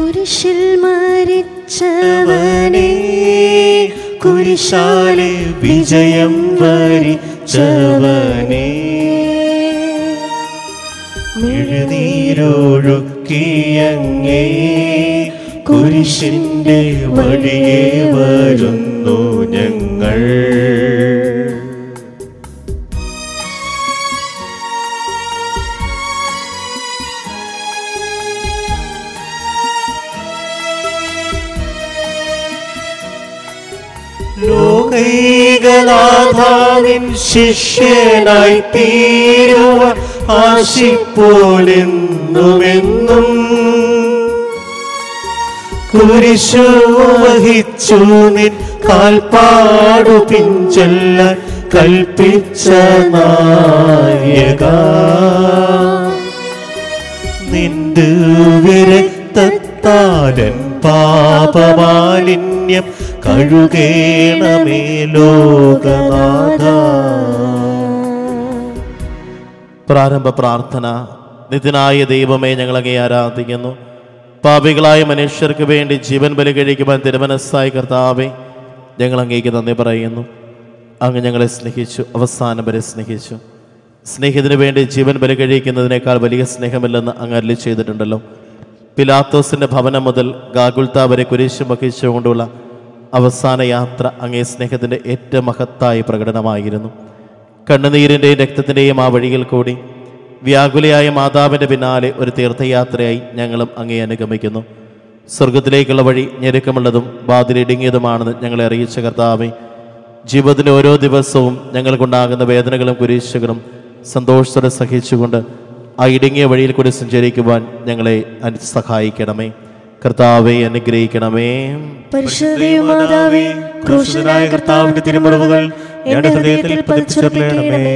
കുരിശിൽ മരിച്ചവനെ, കുരിശാലെ വിജയം വരിച്ചവനെ, എഴുന്നീരൊഴുക്കിയങ്ങേ കുരിശിന്റെ വഴിയെ വരുന്നു ഞങ്ങൾ. ലോകൈകനാഥാവിൻ ശിഷ്യനായി തീരുവാൻ ആശിപ്പോലെന്നുമെന്നും കുരിശു വഹിച്ചു നിൻ കാൽപ്പാടു പിഞ്ചൊല്ലാൻ കൽപ്പിച്ച നായക, നിന്റെ വിരക്തത്താലൻ പാപമാലിന്യം കഴുകേണമേ ലോകനാഥ. പ്രാരംഭ പ്രാർത്ഥന. നിത്യനായ ദൈവമേ, ഞങ്ങളങ്ങേ ആരാധിക്കുന്നു. പാപികളായ മനുഷ്യർക്ക് വേണ്ടി ജീവൻ ബലി കഴിക്കുവാൻ തിരുമനസ്സായ കർത്താവേ, ഞങ്ങൾ അങ്ങേക്ക് നന്ദി പറയുന്നു. അങ്ങ് ഞങ്ങളെ സ്നേഹിച്ചു, അവസാനം വരെ സ്നേഹിച്ചു. സ്നേഹിതന് വേണ്ടി ജീവൻ ബലി കഴിക്കുന്നതിനേക്കാൾ വലിയ സ്നേഹമില്ലെന്ന് അങ്ങ് അരുളി ചെയ്തിട്ടുണ്ടല്ലോ. പിലാത്തോസിന്റെ ഭവനം മുതൽ ഗാഗുൽത്ത വരെ കുരിശ് വഹിച്ചുകൊണ്ടുള്ള അവസാന യാത്ര അങ്ങേ സ്നേഹത്തിൻ്റെ ഏറ്റവും മഹത്തായ പ്രകടനമായിരുന്നു. കണ്ണുനീരിൻ്റെയും രക്തത്തിൻ്റെയും ആ വഴിയിൽ കൂടി വ്യാകുലയായ മാതാവിൻ്റെ പിന്നാലെ ഒരു തീർത്ഥയാത്രയായി ഞങ്ങളും അങ്ങേ അനുഗമിക്കുന്നു. സ്വർഗത്തിലേക്കുള്ള വഴി ഞെരുക്കമുള്ളതും വാതിലിടുങ്ങിയതുമാണെന്ന് ഞങ്ങളെ അറിയിച്ച കർത്താവേ, ജീവിതത്തിൻ്റെ ഓരോ ദിവസവും ഞങ്ങൾക്കുണ്ടാകുന്ന വേദനകളും കുരിശുകളും സന്തോഷത്തോടെ സഹിച്ചുകൊണ്ട് ആ ഇടുങ്ങിയ വഴിയിൽ കൂടി സഞ്ചരിക്കുവാൻ ഞങ്ങളെ സഹായിക്കണമേ. കർത്താവെ അനുഗ്രഹിക്കണമേ. പരിശുദ്ധമാതാവേ, ക്രൂശനായ കർത്താവിന്റെ തിരുമുറിവുകൾ ഞങ്ങളുടെ ഹൃദയത്തിൽ പതിച്ചുറപ്പിക്കണമേ.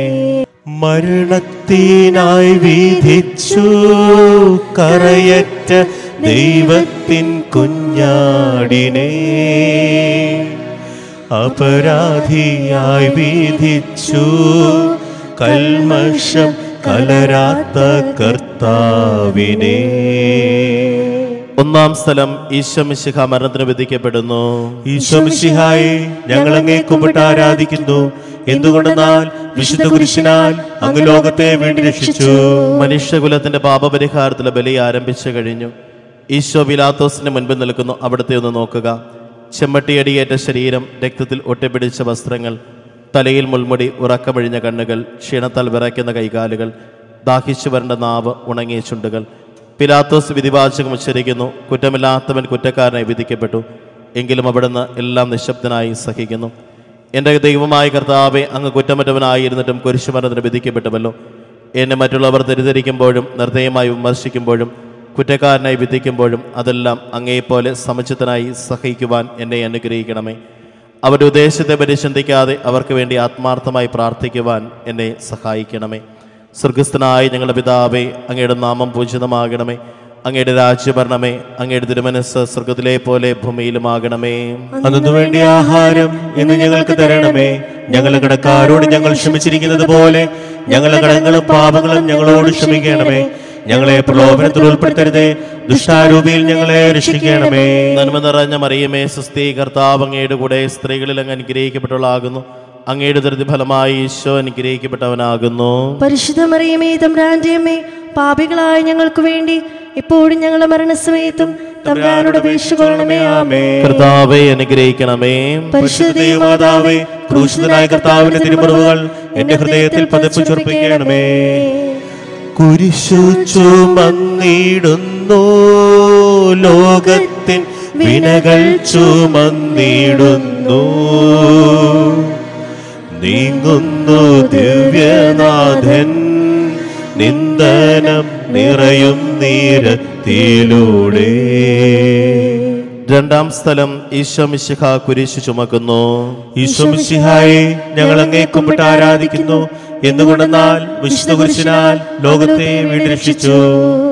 മരണത്തിനായി വിധിച്ചു കറയറ്റ ദൈവത്തിൻ കുഞ്ഞാടിനെ, അപരാധിയായി വിധിച്ചു കൽമഷം കലരാത്ത കർത്താവിനെ. ഒന്നാം സ്ഥലം. ഈശോ മിശിഹ മരണത്തിന് വിധിക്കപ്പെടുന്നു. ഈശോ മിശിഹായെ, ഞങ്ങൾ അങ്ങേ കുമ്പിട്ട് ആരാധിക്കുന്നു. എന്തുകൊണ്ടെന്നാൽ വിശുദ്ധ കുരിശിനാൽ അങ്ങ് ലോകത്തെ വേണ്ടി രക്ഷിച്ചു. മനുഷ്യകുലത്തിന്റെ പാപപരിഹാരത്തിലെ ബലി ആരംഭിച്ചു കഴിഞ്ഞു. ഈശോ പിലാത്തോസിന് മുൻപിൽ നിൽക്കുന്നു. അവിടുത്തെ ഒന്ന് നോക്കുക. ചെമ്മട്ടിയടിയേറ്റ ശരീരം, രക്തത്തിൽ ഒട്ടിപ്പിടിച്ച വസ്ത്രങ്ങൾ, തലയിൽ മുൾമുടി, ഉറക്കമഴിഞ്ഞ കണ്ണുകൾ, ക്ഷീണത്താൽ വിറയ്ക്കുന്ന കൈകാലുകൾ, ദാഹിച്ചു വരേണ്ട നാവ്, ഉണങ്ങിയ ചുണ്ടുകൾ. പിലാത്തോസ് വിധിവാചകം ഉച്ചരിക്കുന്നു. കുറ്റമില്ലാത്തവൻ കുറ്റക്കാരനായി വിധിക്കപ്പെട്ടു. എങ്കിലും അവിടുന്ന് എല്ലാം നിശബ്ദനായി സഹിക്കുന്നു. എൻ്റെ ദൈവമായ കർത്താവെ, അങ്ങ് കുറ്റമറ്റവനായിരുന്നിട്ടും കുരിശുമരണത്തിന് വിധിക്കപ്പെട്ടുവല്ലോ. എന്നെ മറ്റുള്ളവർ തെറ്റിദ്ധരിക്കുമ്പോഴും നിർദ്ദയമായി വിമർശിക്കുമ്പോഴും കുറ്റക്കാരനായി വിധിക്കുമ്പോഴും അതെല്ലാം അങ്ങേപ്പോലെ സമചിത്തനായി സഹിക്കുവാൻ എന്നെ അനുഗ്രഹിക്കണമേ. അവരുടെ ഉദ്ദേശത്തെ പറ്റി ചിന്തിക്കാതെ അവർക്ക് വേണ്ടി ആത്മാർത്ഥമായി പ്രാർത്ഥിക്കുവാൻ എന്നെ സഹായിക്കണമേ. സ്വർഗസ്ഥനായ ഞങ്ങളുടെ പിതാവേ, അങ്ങയുടെ നാമം പൂജിതമാകണമേ. അങ്ങയുടെ രാജ്യഭരണമേ. അങ്ങയുടെ തിരുമനസ്സ് സ്വർഗത്തിലെ പോലെ ഭൂമിയിലുമാകണമേ. അന്നു വേണ്ടിയ ആഹാരം ഇന്ന് ഞങ്ങൾക്ക് തരണമേ. ഞങ്ങളുടെ കടക്കാരോട് ഞങ്ങൾ ക്ഷമിച്ചിരിക്കുന്നത് പോലെ ഞങ്ങളുടെ കടങ്ങളും പാപങ്ങളും ഞങ്ങളോട് ക്ഷമിക്കണമേ. ഞങ്ങളെ പ്രലോഭനത്തിൽ ഉൾപ്പെടുത്തരുതേ, ദുഷ്ടാരൂപിയിൽ ഞങ്ങളെ രക്ഷിക്കണമേ. നന്മ നിറഞ്ഞ മറിയമേ, സ്വസ്തി, കർത്താവ് അങ്ങയുടെ കൂടെ സ്ത്രീകളിൽ അങ്ങ് അനുഗ്രഹിക്കപ്പെട്ടവളാകുന്നു. അങ്ങയുടെ ദുരിത ഫലമായി ഈശോ അനുഗ്രഹിക്കപ്പെട്ടവനാകുന്നു. പരിശുദ്ധ മറിയമേ, തമ്പുരാന്റെ അമ്മേ, പാപികളായ ഞങ്ങൾക്ക് വേണ്ടി എപ്പോഴും ഞങ്ങളുടെ മരണസമയത്തും തമ്പുരാനോട് അപേക്ഷിക്കണമേ. ആമേൻ. കർത്താവെ അനുഗ്രഹിക്കണമേ. പരിശുദ്ധ മാതാവേ, ക്രൂശിതനായ കർത്താവിന്റെ തിരുമുറിവുകൾ എന്റെ ഹൃദയത്തിൽ പതിപ്പിച്ചുറപ്പിക്കണമേ. കുരിശു ചുമന്നിടുന്നു, ലോകത്തിൻ വിനകൾ ചുമന്നിടുന്നു, നീങ്ങുന്നു ദിവ്യനാഥൻ, നിന്ദനം നിറയും നീരത്തിലൂടെ. രണ്ടാം സ്ഥലം. ഈശോ മിശിഹ കുരിശു ചുമക്കുന്നു. ഈശോ മിശിഹായെ, ഞങ്ങൾ അങ്ങേ കുമ്പിട്ട് ആരാധിക്കുന്നു. എന്തുകൊണ്ടെന്നാൽ വിശുദ്ധ കുരിശിനാൽ ലോകത്തെ വീണ്ടും രക്ഷിച്ചു.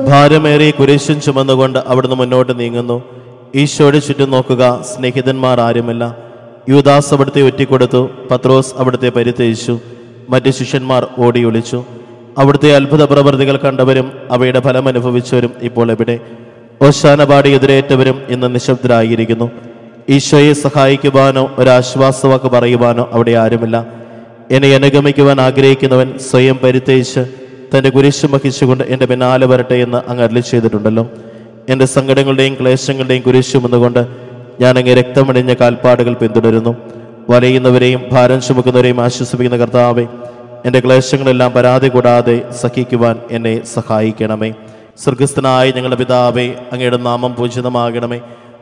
ഭാരമേറിയ കുരിശും ചുമന്നുകൊണ്ട് അവിടുന്ന് മുന്നോട്ട് നീങ്ങുന്നു. ഈശോയുടെ ചുറ്റും നോക്കുക. സ്നേഹിതന്മാർ ആരുമില്ല. യൂദാസ് അവിടുത്തെ ഒറ്റിക്കൊടുത്തു. പത്രോസ് അവിടുത്തെ പരിത്യജിച്ചു. മറ്റ് ശിഷ്യന്മാർ ഓടി ഒളിച്ചു. അവിടുത്തെ അത്ഭുത പ്രവൃത്തികൾ കണ്ടവരും അവയുടെ ഫലം അനുഭവിച്ചവരും ഇപ്പോൾ എവിടെ? ഓശാന പാടി എതിരേറ്റവരും ഇന്ന് നിശബ്ദരായിരിക്കുന്നു. ഈശോയെ സഹായിക്കുവാനോ ഒരാശ്വാസവാക്ക് പറയുവാനോ അവിടെ ആരുമില്ല. എന്നെ അനുഗമിക്കുവാൻ ആഗ്രഹിക്കുന്നവൻ സ്വയം പരിത്യജിച്ച് തൻ്റെ കുരിശും വഹിച്ചുകൊണ്ട് എൻ്റെ പിന്നാലെ വരട്ടെ എന്ന് അങ്ങ് അരുളി ചെയ്തിട്ടുണ്ടല്ലോ. എൻ്റെ സങ്കടങ്ങളുടെയും ക്ലേശങ്ങളുടെയും കുരിശും എന്നുകൊണ്ട് ഞാൻ അങ്ങ് രക്തമണിഞ്ഞ കാൽപ്പാടുകൾ പിന്തുടരുന്നു. വലയുന്നവരെയും ഭാരം ചുമക്കുന്നവരെയും ആശ്വസിപ്പിക്കുന്ന കർത്താവേ, എൻ്റെ ക്ലേശങ്ങളെല്ലാം പരാതി കൂടാതെ സഹിക്കുവാൻ എന്നെ സഹായിക്കണമേ. സ്വർഗസ്ഥനായ ഞങ്ങളുടെ പിതാവേ, അങ്ങയുടെ നാമം പൂജിതമാകണമേ.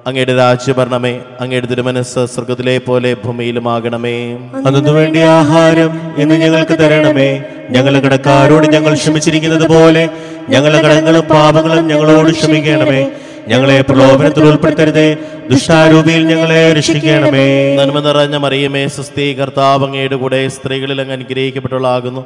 അങ്ങയുടെ രാജ്യം വരണമേ. അങ്ങയുടെ തിരുമനസ്സ് സ്വർഗത്തിലെ പോലെ ഭൂമിയിലുമാകണമേ. അന്നു വേണ്ടി ആഹാരം ഇന്ന് ഞങ്ങൾക്ക് തരണമേ. ഞങ്ങളുടെ കടക്കാരോട് ഞങ്ങൾ ക്ഷമിച്ചിരിക്കുന്നത് പോലെ ഞങ്ങളുടെ കടങ്ങളും പാപങ്ങളും ഞങ്ങളോട് ക്ഷമിക്കണമേ. ഞങ്ങളെ പ്രലോഭനത്തിൽ ഉൾപ്പെടുത്തരുതേ, ദുഷ്ടാരൂപിയിൽ ഞങ്ങളെ രക്ഷിക്കണമേ. നന്മ നിറഞ്ഞ മറിയമേ, സ്വസ്തി, കർത്താവ് അങ്ങയുടെ കൂടെ സ്ത്രീകളിൽ അങ്ങ് അനുഗ്രഹിക്കപ്പെട്ടവളാകുന്നു.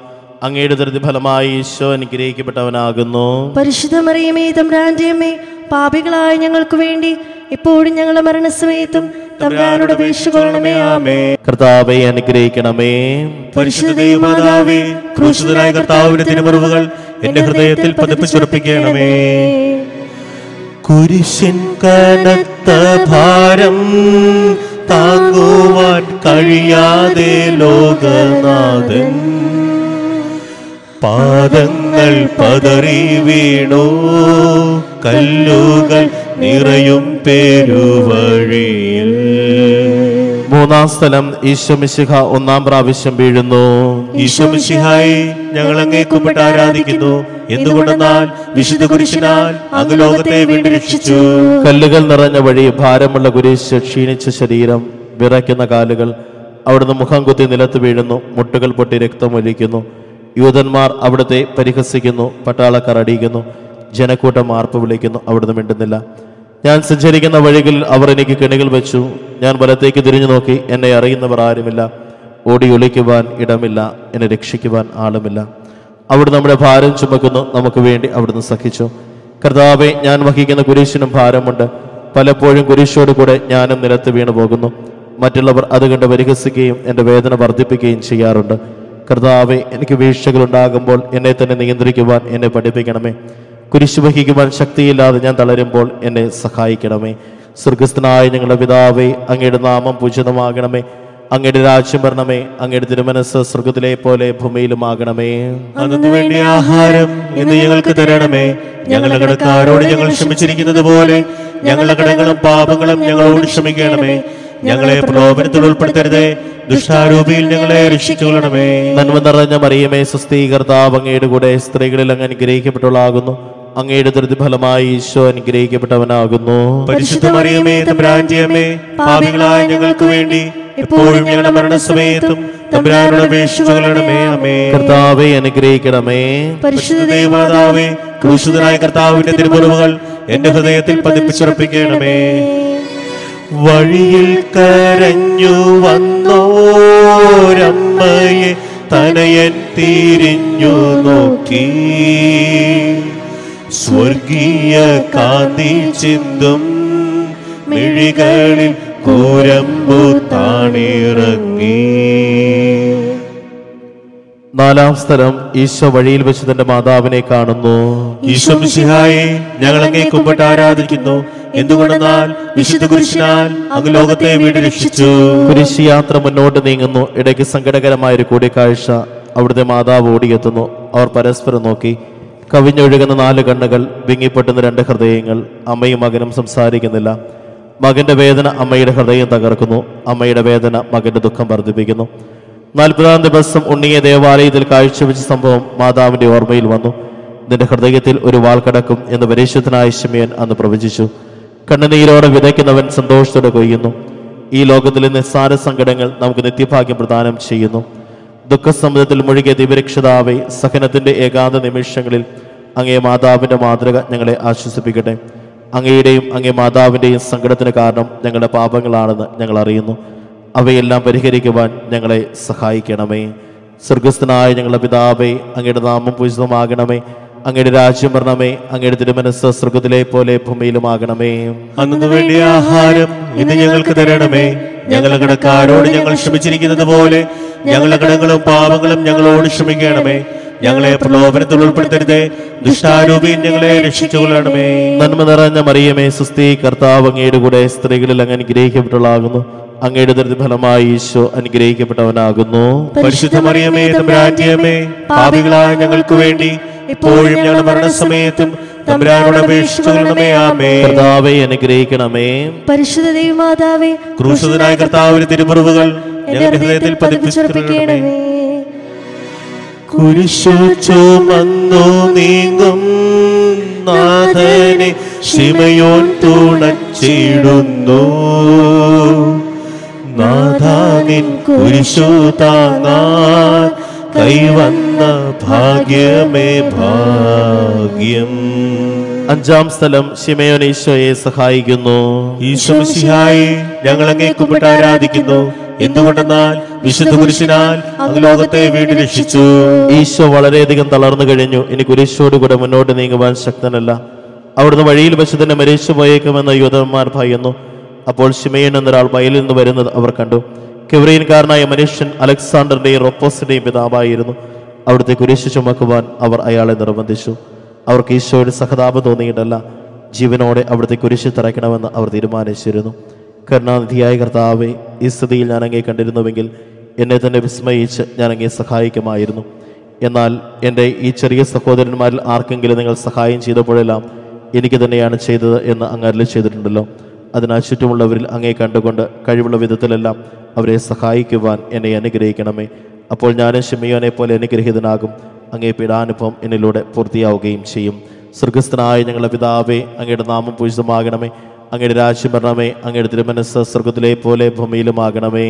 അങ്ങയുടെ ദുരിതഫലമായി ഈശോ അനുഗ്രഹിക്കപ്പെട്ടവനാകുന്നു. പരിശുദ്ധ മറിയമേ, തമ്പുരാന്റെ അമ്മേ, പാപികളായ ഞങ്ങൾക്ക് വേണ്ടി ഇപ്പോഴും ഞങ്ങളുടെ മരണസമയത്തും തമ്പുരാനോട് അപേക്ഷിക്കണമേ. ആമേൻ. കർത്താവെ അനുഗ്രഹിക്കണമേ. പരിശുദ്ധ ദൈവമാതാവേ, ക്രൂശിതനായ കർത്താവിന്റെ തിരുമുറിവുകൾ എന്റെ ഹൃദയത്തിൽ പതിപ്പിച്ചുറപ്പിക്കണമേ. കുരിശിൻ കനത്ത ഭാരം താങ്ങുവാൻ കഴിയാതെ ലോകനാഥൻ പാദങ്ങൾ പതറി വീണു. കല്ലുകൾ നിറയും പേരുവഴിയിൽ. മൂന്നാം സ്ഥലം ഈശോ മിശിഹ ഒന്നാം പ്രാവശ്യം വീഴുന്നു. ഈശോ മിശിഹായെ, ഞങ്ങൾ അങ്ങേ കുമ്പിട്ട് ആരാധിക്കുന്നു. എന്തുകൊണ്ടെന്നാൽ വിശുദ്ധ കുരിശിനാൽ അങ്ങ് ലോകത്തെ വീണ്ടും രക്ഷിച്ചു. കല്ലുകൾ നിറഞ്ഞ വഴി, ഭാരമുള്ള കുരിശ്, ക്ഷീണിച്ച ശരീരം, വിറയ്ക്കുന്ന കാലുകൾ, അവിടുന്ന് മുഖം കുത്തി നിലത്ത് വീഴുന്നു. മുട്ടുകൾ പൊട്ടി രക്തമൊലിക്കുന്നു. യൂതന്മാർ അവിടുത്തെ പരിഹസിക്കുന്നു. പട്ടാളക്കാർ അടിയിക്കുന്നു. ജനക്കൂട്ടം ആർപ്പ് വിളിക്കുന്നു. അവിടുന്ന് മിണ്ടുന്നില്ല. ഞാൻ സഞ്ചരിക്കുന്ന വഴികളിൽ അവർ എനിക്ക് കെണികൾ വെച്ചു. ഞാൻ വലത്തേക്ക് തിരിഞ്ഞു നോക്കി. എന്നെ അറിയുന്നവർ ആരുമില്ല. ഓടി ഒളിക്കുവാൻ ഇടമില്ല. എന്നെ രക്ഷിക്കുവാൻ ആളുമില്ല. അവിടുന്ന് നമ്മുടെ ഭാരം ചുമക്കുന്നു. നമുക്ക് വേണ്ടി അവിടുന്ന് സഹിച്ചു. കർത്താവെ, ഞാൻ വഹിക്കുന്ന കുരിശിനും ഭാരമുണ്ട്. പലപ്പോഴും കുരിശോട് കൂടെ ഞാനും നിലത്ത് വീണു പോകുന്നു. മറ്റുള്ളവർ അത് കണ്ട് പരിഹസിക്കുകയും എൻ്റെ വേദന വർദ്ധിപ്പിക്കുകയും ചെയ്യാറുണ്ട്. കർത്താവെ, എനിക്ക് വീഴ്ചകളുണ്ടാകുമ്പോൾ എന്നെ തന്നെ നിയന്ത്രിക്കുവാൻ എന്നെ പഠിപ്പിക്കണമേ. കുരിശ് വഹിക്കുവാൻ ശക്തിയില്ലാതെ ഞാൻ തളരുമ്പോൾ എന്നെ സഹായിക്കണമേ. സ്വർഗസ്ഥനായ ഞങ്ങളുടെ പിതാവേ, അങ്ങയുടെ നാമം പൂജിതമാകണമേ. അങ്ങയുടെ രാജ്യം വരണമേ. അങ്ങയുടെ തിരുമനസ്സ് സ്വർഗത്തിലെ പോലെ ഭൂമിയിലുമാകണമേ. അന്നു വേണ്ടി ആഹാരം ഇന്ന് ഞങ്ങൾക്ക് തരണമേ. ഞങ്ങളുടെ കടക്കാരോട് ഞങ്ങൾ ക്ഷമിച്ചിരിക്കുന്നത് പോലെ ഞങ്ങളുടെ കടങ്ങളും പാപങ്ങളും ഞങ്ങളോട് ക്ഷമിക്കണമേ. ഞങ്ങളെ പ്രലോഭനത്തിൽ ഉൾപ്പെടുത്തരുതേ, ദുഷ്ടാരൂപിയിൽ ഞങ്ങളെ രക്ഷിച്ചുകൊള്ളണമേ. നന്മ നിറഞ്ഞ മറിയമേ, സ്വസ്തി, കർത്താവ് അങ്ങയുടെ കൂടെ സ്ത്രീകളിൽ അങ്ങ് അനുഗ്രഹിക്കപ്പെട്ടവളാകുന്നു. അങ്ങയുടെ ദുരിതഫലമായി ഈശോ അനുഗ്രഹിക്കപ്പെട്ടവനാകുന്നു. പരിശുദ്ധ മറിയമേ, തമ്പുരാന്റെ അമ്മേ, പാപികളായ ഞങ്ങൾക്ക് വേണ്ടി എപ്പോഴും ഞങ്ങളുടെ മരണസമയത്തും തമ്പുരാനോട് അപേക്ഷിച്ചുകൊള്ളണമേ. ആമേൻ. കർത്താവെ അനുഗ്രഹിക്കണമേ. പരിശുദ്ധ ദൈവമാതാവേ, ക്രൂശിതനായ കർത്താവിന്റെ തിരുമുറിവുകൾ എന്റെ ഹൃദയത്തിൽ പതിപ്പിച്ചുറപ്പിക്കണമേ. വഴിയിൽ കരഞ്ഞു വന്നോരമ്മയെ തനയൻ തിരിഞ്ഞു നോക്കി. സ്വർഗീയ കാന്തി ചിന്തും മിഴികളിൽ കൂരമ്പു താണിറങ്ങി. നാലാം സ്ഥലം ഈശോ വഴിയിൽ വെച്ച് തന്റെ മാതാവിനെ കാണുന്നു. ഈശോ മിശിഹായെ, ഞങ്ങൾ അങ്ങേ കുമ്പിട്ട് ആരാധിക്കുന്നു. എന്തുകൊണ്ടെന്നാൽ വിശുദ്ധ കുരിശിനാൽ അങ്ങ് ലോകത്തെ വീണ്ടും രക്ഷിച്ചു. കുരിശ് യാത്ര മുന്നോട്ട് നീങ്ങുന്നു. ഇടയ്ക്ക് സങ്കടകരമായൊരു കൂടിക്കാഴ്ച. അവിടുത്തെ മാതാവ് ഓടിയെത്തുന്നു. അവർ പരസ്പരം നോക്കി. കവിഞ്ഞൊഴുകുന്ന 4 കണ്ണുകൾ, വിങ്ങിപ്പൊട്ടുന്ന 2 ഹൃദയങ്ങൾ. അമ്മയും മകനും സംസാരിക്കുന്നില്ല. മകന്റെ വേദന അമ്മയുടെ ഹൃദയം തകർക്കുന്നു. അമ്മയുടെ വേദന മകന്റെ ദുഃഖം വർദ്ധിപ്പിക്കുന്നു. 40-ാം ദിവസം ഉണ്ണിയെ ദേവാലയത്തിൽ കാഴ്ചവെച്ച സംഭവം മാതാവിന്റെ ഓർമ്മയിൽ വന്നു. നിന്റെ ഹൃദയത്തിൽ ഒരു വാൾ കടക്കും എന്ന് പരിശുദ്ധനായ ശിമയോൻ അന്ന് പ്രവചിച്ചു. കണ്ണുനീരോടെ വിതയ്ക്കുന്നവൻ സന്തോഷത്തോടെ കൊയ്യുന്നു. ഈ ലോകത്തിലെ നിസ്സാര സങ്കടങ്ങൾ നമുക്ക് നിത്യഭാഗ്യം പ്രദാനം ചെയ്യുന്നു. ദുഃഖസമുദ്രത്തിൽ മുഴുകിയ ദിവ്യരക്ഷിതാവേ, സഹനത്തിന്റെ ഏകാന്ത നിമിഷങ്ങളിൽ അങ്ങേ മാതാവിന്റെ മാതൃക ഞങ്ങളെ ആശ്വസിപ്പിക്കട്ടെ. അങ്ങയുടെയും അങ്ങേ മാതാവിൻ്റെയും സങ്കടത്തിന് കാരണം ഞങ്ങളുടെ പാപങ്ങളാണെന്ന് ഞങ്ങൾ അറിയുന്നു. അവയെല്ലാം പരിഹരിക്കുവാൻ ഞങ്ങളെ സഹായിക്കണമേ. സ്വർഗസ്ഥനായ ഞങ്ങളുടെ പിതാവേ, അങ്ങയുടെ നാമം പൂജിതമാകണമേ. അങ്ങയുടെ രാജ്യം വരണമേ. അങ്ങയുടെ തിരുമനസ്സ് സ്വർഗത്തിലെ പോലെ ഭൂമിയിലുമാകണമേ. അന്നു വേണ്ടി ആഹാരം ഇന്ന് ഞങ്ങൾക്ക് തരണമേ. ഞങ്ങളുടെ കടക്കാരോട് ഞങ്ങൾ ക്ഷമിച്ചിരിക്കുന്നത് പോലെ ഞങ്ങളുടെ കടങ്ങളും പാപങ്ങളും ഞങ്ങളോട് ക്ഷമിക്കണമേ. ഞങ്ങളെ പ്രലോഭനത്തിൽ ഉൾപ്പെടുത്തരുതേ. ദുഷ്ടാരൂപിയിൽ ഞങ്ങളെ രക്ഷിച്ചുകൊള്ളണമേ. നന്മ നിറഞ്ഞ മറിയമേ സുസ്തി, കർത്താവ് അങ്ങയുടെ കൂടെ സ്ത്രീകളിൽ അങ്ങ് അനുഗ്രഹിക്കപ്പെട്ടവളാകുന്നു. അങ്ങയുടെ ദുരിത ഫലമായി ഈശോ അനുഗ്രഹിക്കപ്പെട്ടവനാകുന്നു. പരിശുദ്ധ മറിയമേ തമ്പുരാന്റെ അമ്മേ, പാപികളായ ഞങ്ങൾക്ക് വേണ്ടി ഇപ്പോഴും ഞങ്ങളുടെ മരണസമയത്തും തമ്പുരാനോട് അപേക്ഷിച്ചുകൊള്ളണമേ. ആമേൻ. കർത്താവെ അനുഗ്രഹിക്കണമേ. പരിശുദ്ധ ദൈവമാതാവേ, ക്രൂശിതനായ കർത്താവിന്റെ തിരുമുറിവുകൾ ഞങ്ങളുടെ ഹൃദയത്തിൽ പതിപ്പിച്ചുറപ്പിക്കണമേ. കുരിശു ചുമന്നു നീങ്ങും നാഥനെ ശിമയോൻ തുണച്ചിടുന്നു. നാഥാ നിൻ കുരിശു താങ്ങാൻ കൈവന്ന ഭാഗ്യമേ ഭാഗ്യം. അഞ്ചാം സ്ഥലം ശിമയോൻ ഈശോയെ സഹായിക്കുന്നു. ഈശോ മിശിഹായെ, ഞങ്ങൾ അങ്ങേ കുമ്പിട്ട് ആരാധിക്കുന്നു. എന്തുകൊണ്ടെന്നാൽ വിശുദ്ധ കുരിശിനാൽ അങ്ങ് ലോകത്തെ വീണ്ടും രക്ഷിച്ചു. ഈശോ വളരെയധികം തളർന്നു കഴിഞ്ഞു. ഇനി കുരിശോടുകൂടെ മുന്നോട്ട് നീങ്ങുവാൻ ശക്തനല്ല. അവിടുന്ന് വഴിയിൽ വെച്ച് തന്നെ മരിച്ചു പോയേക്കുമെന്ന് യൂദന്മാർ ഭയന്നു. അപ്പോൾ ശിമയോൻ എന്നൊരാൾ വയലിൽ നിന്ന് വരുന്നത് അവർ കണ്ടു. കെവ്രീൻകാരനായ മനുഷ്യൻ അലക്സാണ്ടറിന്റെയും റൊപ്പോസിന്റെയും പിതാവായിരുന്നു. അവിടുത്തെ കുരിശ് ചുമക്കുവാൻ അവർ അയാളെ നിർബന്ധിച്ചു. അവർക്ക് ഈശോയുടെ സഹതാപം തോന്നിയിട്ടല്ല, ജീവനോടെ അവിടുത്തെ കുരിശ് തറയ്ക്കണമെന്ന് അവർ തീരുമാനിച്ചിരുന്നു. കരുണാനിധിയായ കർത്താവെ, ഈ സ്ഥിതിയിൽ ഞാൻ അങ്ങേ കണ്ടിരുന്നുവെങ്കിൽ എന്നെ തന്നെ വിസ്മയിച്ച് ഞാൻ അങ്ങേ സഹായിക്കുമായിരുന്നു. എന്നാൽ എൻ്റെ ഈ ചെറിയ സഹോദരന്മാരിൽ ആർക്കെങ്കിലും നിങ്ങൾ സഹായം ചെയ്തപ്പോഴെല്ലാം എനിക്ക് തന്നെയാണ് ചെയ്തത് എന്ന് അങ്ങ് അരുളി ചെയ്തിട്ടുണ്ടല്ലോ. അതിനാൽ ചുറ്റുമുള്ളവരിൽ അങ്ങേ കണ്ടുകൊണ്ട് കഴിവുള്ള വിധത്തിലെല്ലാം അവരെ സഹായിക്കുവാൻ എന്നെ അനുഗ്രഹിക്കണമേ. അപ്പോൾ ഞാനും ശിമയോനെ പോലെ അനുഗ്രഹീതനാകും. അങ്ങേ പീഡാനുഭവം എന്നിലൂടെ പൂർത്തിയാവുകയും ചെയ്യും. സ്വർഗസ്ഥനായ ഞങ്ങളുടെ പിതാവേ, അങ്ങയുടെ നാമം പൂജിതമാകണമേ. അങ്ങയുടെ രാജ്യം വരണമേ. അങ്ങയുടെ തിരുമനസ്സ് സ്വർഗത്തിലെ പോലെ ഭൂമിയിലുമാകണമേ.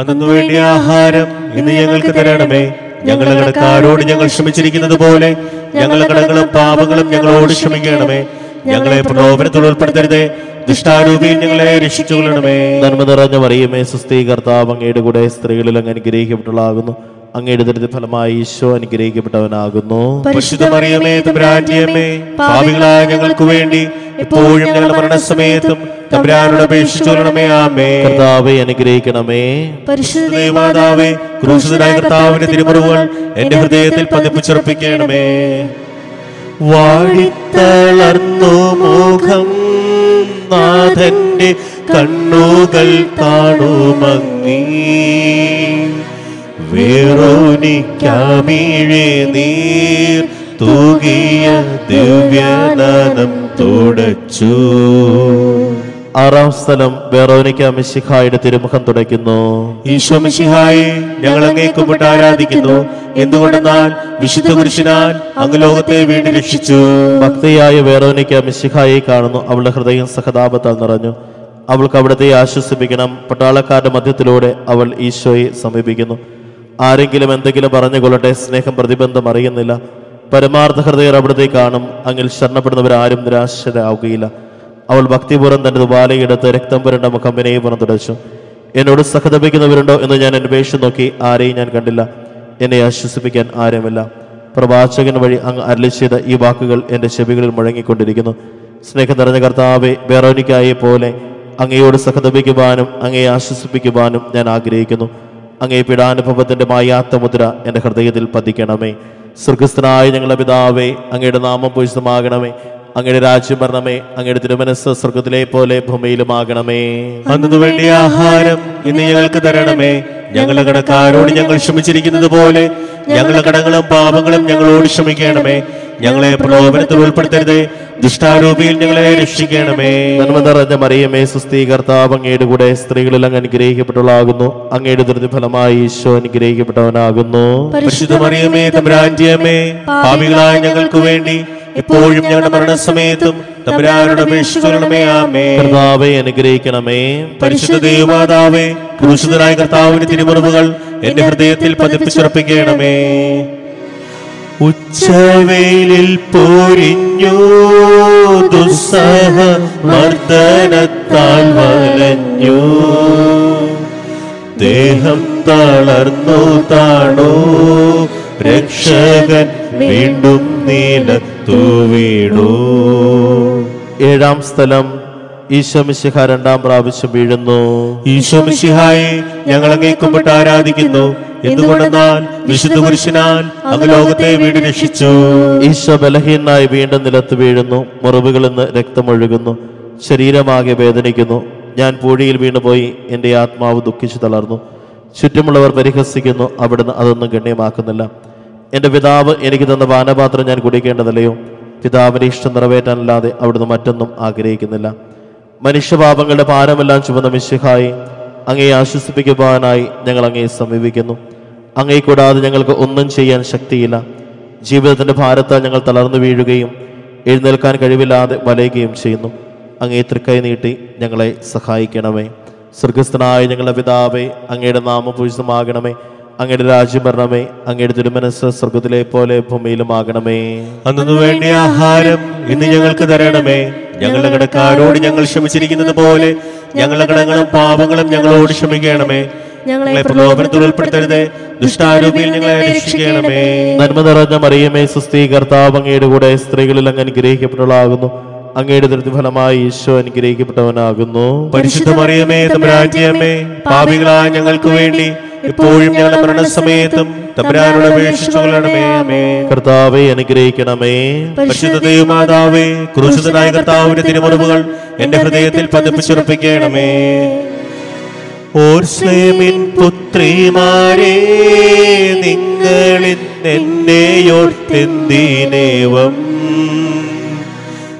അന്നു വേണ്ടിയ ആഹാരം ഇന്ന് ഞങ്ങൾക്ക് തരണമേ. ഞങ്ങളുടെ കടക്കാരോട് ഞങ്ങൾ ക്ഷമിച്ചിരിക്കുന്നത് പോലെ ഞങ്ങളുടെ കടങ്ങളും പാപങ്ങളും ഞങ്ങളോട് ക്ഷമിക്കണമേ. ഞങ്ങളെ പ്രലോഭനത്തിൽ ഉൾപ്പെടുത്തരുതേ. ദുഷ്ടാരൂപിയിൽ ഞങ്ങളെ രക്ഷിച്ചുകൊള്ളണമേ. നന്മ നിറഞ്ഞ മറിയമേ സുസ്തി, കർത്താവ് അങ്ങയുടെ കൂടെ സ്ത്രീകളിൽ അങ്ങ് അനുഗ്രഹിക്കപ്പെട്ടവളാകുന്നു. അങ്ങയുടെ ദുരിത ഫലമായി ഈശോ അനുഗ്രഹിക്കപ്പെട്ടവനാകുന്നു. പരിശുദ്ധ മറിയമേ തമ്പുരാന്റെ അമ്മേ, പാപികളായ ഞങ്ങൾക്ക് വേണ്ടി ഇപ്പോഴും ഞങ്ങളുടെ മരണസമയത്തും തമ്പുരാനോട് അപേക്ഷിച്ചുകൊള്ളണമേ. ആമേൻ. കർത്താവെ അനുഗ്രഹിക്കണമേ. പരിശുദ്ധ ദൈവമാതാവേ, ക്രൂശിതനായ കർത്താവിന്റെ തിരുമുറിവുകൾ എന്റെ ഹൃദയത്തിൽ പതിപ്പിച്ചുറപ്പിക്കണമേ. വാടിത്തളർന്നു മുഖം നാഥന്റെ കണ്ണുകൾ കാണുമങ്ങീ. വേറോനിക്കാമീഴേ നീർ തൂകിയ ദിവ്യനാനം തുടച്ചു. ആറാം സ്ഥലം വെറോനിക്ക മിശിഹായുടെ തിരുമുഖം തുടയ്ക്കുന്നു. ഈശോ മിശിഹായെ, ഞങ്ങൾ അങ്ങേ കുമ്പിട്ട് ആരാധിക്കുന്നു. എന്തുകൊണ്ടെന്നാൽ വിശുദ്ധ കുരിശിനാൽ അങ്ങ് ലോകത്തെ വീണ്ടും രക്ഷിച്ചു. ഭക്തിയായ വെറോനിക്ക മിശിഹായെ കാണുന്നു. അവളുടെ ഹൃദയം സഹതാപത്താൽ നിറഞ്ഞു. അവൾക്ക് അവിടത്തെ ആശ്വസിപ്പിക്കണം. പട്ടാളക്കാരുടെ മധ്യത്തിലൂടെ അവൾ ഈശോയെ സമീപിക്കുന്നു. ആരെങ്കിലും എന്തെങ്കിലും പറഞ്ഞുകൊള്ളട്ടെ, സ്നേഹം പ്രതിബന്ധം അറിയുന്നില്ല. പരമാർത്ഥ ഹൃദയർ അവിടത്തെ കാണും. അങ്ങിൽ ശരണപ്പെടുന്നവരാരും നിരാശരാവുകയില്ല. അവൾ ഭക്തിപൂർവ്വം തന്റെ ദുബാലയെടുത്ത് രക്തം പുരണ്ട മുഖം വിനയപൂർവ്വം തുടച്ചു. എന്നോട് സഹതപിക്കുന്നവരുണ്ടോ എന്ന് ഞാൻ അന്വേഷിച്ചു നോക്കി, ആരെയും ഞാൻ കണ്ടില്ല. എന്നെ ആശ്വസിപ്പിക്കാൻ ആരുമില്ല. പ്രവാചകൻ വഴി അങ്ങ് അരുളി ചെയ്ത ഈ വാക്കുകൾ എൻ്റെ ചെവികളിൽ മുഴങ്ങിക്കൊണ്ടിരിക്കുന്നു. സ്നേഹം നിറഞ്ഞ കർത്താവെ, വെറോനിക്കായെ പോലെ അങ്ങയോട് സഹതപിക്കുവാനും അങ്ങയെ ആശ്വസിപ്പിക്കുവാനും ഞാൻ ആഗ്രഹിക്കുന്നു. അങ്ങേ പീഡാനുഭവത്തിന്റെ മായാത്ത മുദ്ര എൻ്റെ ഹൃദയത്തിൽ പതിക്കണമേ. സ്വർഗസ്ഥനായ ഞങ്ങളുടെ പിതാവേ, അങ്ങയുടെ നാമം പൂജിതമാകണമേ. അങ്ങയുടെ രാജ്യം വരണമേ. അങ്ങയുടെ തിരുമനസ്സ് സ്വർഗത്തിലെ പോലെ ഭൂമിയിലുമാകണമേ. അന്നു വേണ്ടിയ ആഹാരം ഇന്ന് ഞങ്ങൾക്ക് തരണമേ. ഞങ്ങളുടെ കടക്കാരോട് ഞങ്ങൾ ക്ഷമിച്ചിരിക്കുന്നത് പോലെ ഞങ്ങളുടെ കടങ്ങളും പാപങ്ങളും ഞങ്ങളോട് ക്ഷമിക്കണമേ. ഞങ്ങളെ പ്രലോഭനത്തിൽ ഉൾപ്പെടുത്തരുതേ. ദുഷ്ടാരൂപിയിൽ ഞങ്ങളെ രക്ഷിക്കണമേ. നന്മ നിറഞ്ഞ മറിയമേ സുസ്തി, കർത്താവ് അങ്ങയുടെ കൂടെ സ്ത്രീകളിൽ അങ്ങ് അനുഗ്രഹിക്കപ്പെട്ടവളാകുന്നു. അങ്ങയുടെ ദുരിത ഫലമായി ഈശോ അനുഗ്രഹിക്കപ്പെട്ടവനാകുന്നു. പരിശുദ്ധ മറിയമേ തമ്പുരാന്റെ അമ്മേ, പാപികളായ ഞങ്ങൾക്ക് വേണ്ടി എപ്പോഴും ഞങ്ങളുടെ മരണസമയത്തും തമ്പുരാനോട് അപേക്ഷിച്ചുകൊള്ളണമേ. ആമേൻ. കർത്താവെ അനുഗ്രഹിക്കണമേ. പരിശുദ്ധ ദൈവമാതാവേ, ക്രൂശിതനായ കർത്താവിന്റെ തിരുമുറിവുകൾ എന്റെ ഹൃദയത്തിൽ പതിപ്പിച്ചുറപ്പിക്കണമേ. ഉച്ചവെയിലിൽ പോരിഞ്ഞു ദുസ്സഹ മർദ്ദനത്താൽ വലഞ്ഞു. ദേഹം തളർന്നു താണു രക്ഷകൻ വീണ്ടും നീലത്തു വീണു. ഏഴാം സ്ഥലം ഈശോ മിശിഹ രണ്ടാം പ്രാവശ്യം വീഴുന്നു. ഈശോ മിശിഹായെ, ഞങ്ങൾ അങ്ങേ കുമ്പിട്ട് ആരാധിക്കുന്നു. എന്തുകൊണ്ടെന്നാൽ വിശുദ്ധ പുരുഷനാൽ അങ്ങ് ലോകത്തെ വീണ്ടും രക്ഷിച്ചു. ഈശോ ബലഹീനായി വീണ്ടും നിലത്ത് വീഴുന്നു. മുറിവുകളിൽ നിന്ന് രക്തമൊഴുകുന്നു. ശരീരമാകെ വേദനിക്കുന്നു. ഞാൻ പൂഴിയിൽ വീണുപോയി. എൻ്റെ ആത്മാവ് ദുഃഖിച്ചു തളർന്നു. ചുറ്റുമുള്ളവർ പരിഹസിക്കുന്നു. അവിടുന്ന് അതൊന്നും ഗണ്യമാക്കുന്നില്ല. എൻ്റെ പിതാവ് എനിക്ക് തന്ന പാനപാത്രം ഞാൻ കുടിക്കേണ്ടതല്ലയോ? പിതാവിൻ്റെ ഇഷ്ടം നിറവേറ്റാനല്ലാതെ അവിടുന്ന് മറ്റൊന്നും ആഗ്രഹിക്കുന്നില്ല. മനുഷ്യപാപങ്ങളുടെ ഭാരമെല്ലാം ചുമന്ന മിശിഹായി, അങ്ങയെ ആശ്വസിപ്പിക്കുവാനായി ഞങ്ങൾ അങ്ങയെ സമീപിക്കുന്നു. അങ്ങയെ കൂടാതെ ഞങ്ങൾക്ക് ഒന്നും ചെയ്യാൻ ശക്തിയില്ല. ജീവിതത്തിൻ്റെ ഭാരത്താൽ ഞങ്ങൾ തളർന്നു വീഴുകയും എഴുന്നേൽക്കാൻ കഴിവില്ലാതെ വലയുകയും ചെയ്യുന്നു. അങ്ങയെ തൃക്കൈ നീട്ടി ഞങ്ങളെ സഹായിക്കണമേ. സ്വർഗസ്ഥനായ ഞങ്ങളുടെ പിതാവേ, അങ്ങയുടെ നാമം പൂജിതമാകണമേ. അങ്ങയുടെ രാജ്യം വരണമേ. അങ്ങയുടെ തിരുമനസ്സ് സ്വർഗത്തിലെ പോലെ ഭൂമിയിലുമാകണമേ. അന്നു വേണ്ടിയ ആഹാരം ഇന്ന് ഞങ്ങൾക്ക് തരണമേ. ഞങ്ങളുടെ കടക്കാരോട് ഞങ്ങൾ ക്ഷമിച്ചിരിക്കുന്നത് പോലെ ഞങ്ങളുടെ കടങ്ങളും പാപങ്ങളും ഞങ്ങളോട് ക്ഷമിക്കണമേ. ഞങ്ങളെ പ്രലോഭനത്തിൽ ഉൾപ്പെടുത്തരുതേ, ദുഷ്ടാരൂപിയിൽ ഞങ്ങളെ രക്ഷിക്കണമേ. നന്മ നിറഞ്ഞ മറിയമേ, സുസ്ഥീ, കർത്താവ് അങ്ങയുടെ കൂടെ സ്ത്രീകളിൽ അങ്ങ് അനുഗ്രഹിക്കപ്പെട്ടവളാകുന്നു. അങ്ങയുടെ ദൃഢഫലമായി ഈശോ അനുഗ്രഹിക്കപ്പെട്ടവനാകുന്നു. പരിശുദ്ധ മറിയമേ, തമ്പുരാന്റെ അമ്മേ, പാപികളായ ഞങ്ങൾക്ക് വേണ്ടി ഇപ്പോഴും ഞങ്ങളുടെ മരണസമയത്തും തമ്പുരാനോട് അപേക്ഷിച്ചുകൊള്ളണമേ. ആമേൻ. കർത്താവെ അനുഗ്രഹിക്കണമേ. പരിശുദ്ധ ദൈവമാതാവേ, ക്രൂശിതനായ കർത്താവിന്റെ തിരുമുറിവുകൾ എന്റെ ഹൃദയത്തിൽ പതിപ്പിച്ചുറപ്പിക്കണമേ. ഓർസ്ലേമിൻ പുത്രിമാരേ, നിങ്ങളിൽ എന്നെയോർത്തെന്തിനേവം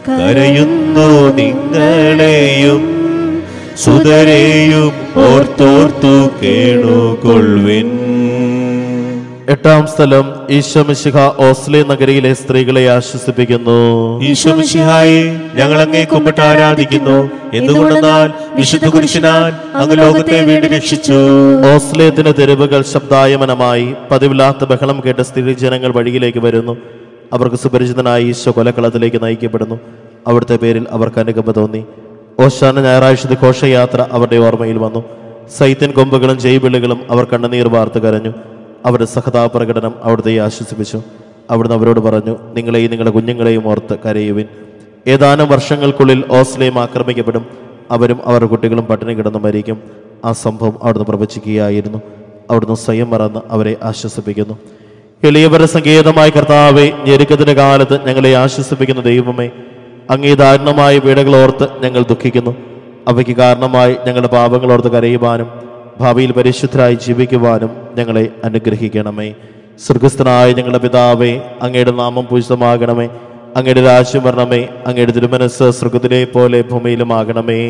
കരയുന്നു. നിങ്ങളെയും സുതരെയും ഓർത്തോർത്തു കേണുകൊള്ളുവിൻ. എട്ടാം സ്ഥലം, ഈശോ മിശിഹ ഓസ്ലെ നഗരിയിലെ സ്ത്രീകളെ ആശ്വസിപ്പിക്കുന്നു. ഈശോ മിശിഹായെ, ഞങ്ങൾ അങ്ങേ കുമ്പിട്ട് ആരാധിക്കുന്നു. എന്തുകൊണ്ടെന്നാൽ വിശുദ്ധ കുരിശിനാൽ അങ്ങ് ലോകത്തെ വീണ്ടും രക്ഷിച്ചു. ഓസ്ലേത്തിന്റെ തെരുവുകൾ ശബ്ദായമനമായി. പതിവില്ലാത്ത ബഹളം കേട്ട് സ്ത്രീജനങ്ങൾ വഴിയിലേക്ക് വരുന്നു. അവർക്ക് സുപരിചിതനായ ഈശോ കൊലക്കളത്തിലേക്ക് നയിക്കപ്പെടുന്നു. അവിടുത്തെ പേരിൽ അവർക്ക് അനുകമ്പ തോന്നി. ഓശാന ഞായറാഴ്ചത്തെ ഘോഷയാത്ര അവരുടെ ഓർമ്മയിൽ വന്നു. സൈത്യൻ കൊമ്പുകളും ജൈവിളികളും അവർ കണ്ണുനീർ വാർത്ത് കരഞ്ഞു. അവരുടെ സഹതാപ്രകടനം അവിടുത്തെ ആശ്വസിപ്പിച്ചു. അവിടുന്ന് അവരോട് പറഞ്ഞു, നിങ്ങളെയും നിങ്ങളുടെ കുഞ്ഞുങ്ങളെയും ഓർത്ത് കരയുവിൻ. ഏതാനും വർഷങ്ങൾക്കുള്ളിൽ ഓസ്ലേം ആക്രമിക്കപ്പെടും. അവരും അവരുടെ കുട്ടികളും പട്ടിണി കിടന്ന് മരിക്കും. ആ സംഭവം അവിടുന്ന് പ്രവചിക്കുകയായിരുന്നു. അവിടുന്ന് സ്വയം മറന്ന് അവരെ ആശ്വസിപ്പിക്കുന്നു. എളിയവരുടെ സങ്കേതമായ കർത്താവെ, ഞെരുക്കത്തിന്റെ കാലത്ത് ഞങ്ങളെ ആശ്വസിപ്പിക്കുന്ന ദൈവമേ, അങ്ങേ ദാരുണമായ പീഡകൾ ഓർത്ത് ഞങ്ങൾ ദുഃഖിക്കുന്നു. അവയ്ക്ക് കാരണമായി ഞങ്ങളുടെ പാപങ്ങൾ ഓർത്ത് കരയുവാനും ഭാവിയിൽ പരിശുദ്ധരായി ജീവിക്കുവാനും ഞങ്ങളെ അനുഗ്രഹിക്കണമേ. സ്വർഗസ്ഥനായ ഞങ്ങളുടെ പിതാവേ, അങ്ങയുടെ നാമം പൂജിതമാകണമേ. അങ്ങയുടെ രാജ്യം വരണമേ. അങ്ങയുടെ തിരുമനസ്സ് സ്വർഗത്തിലെ പോലെ ഭൂമിയിലുമാകണമേ.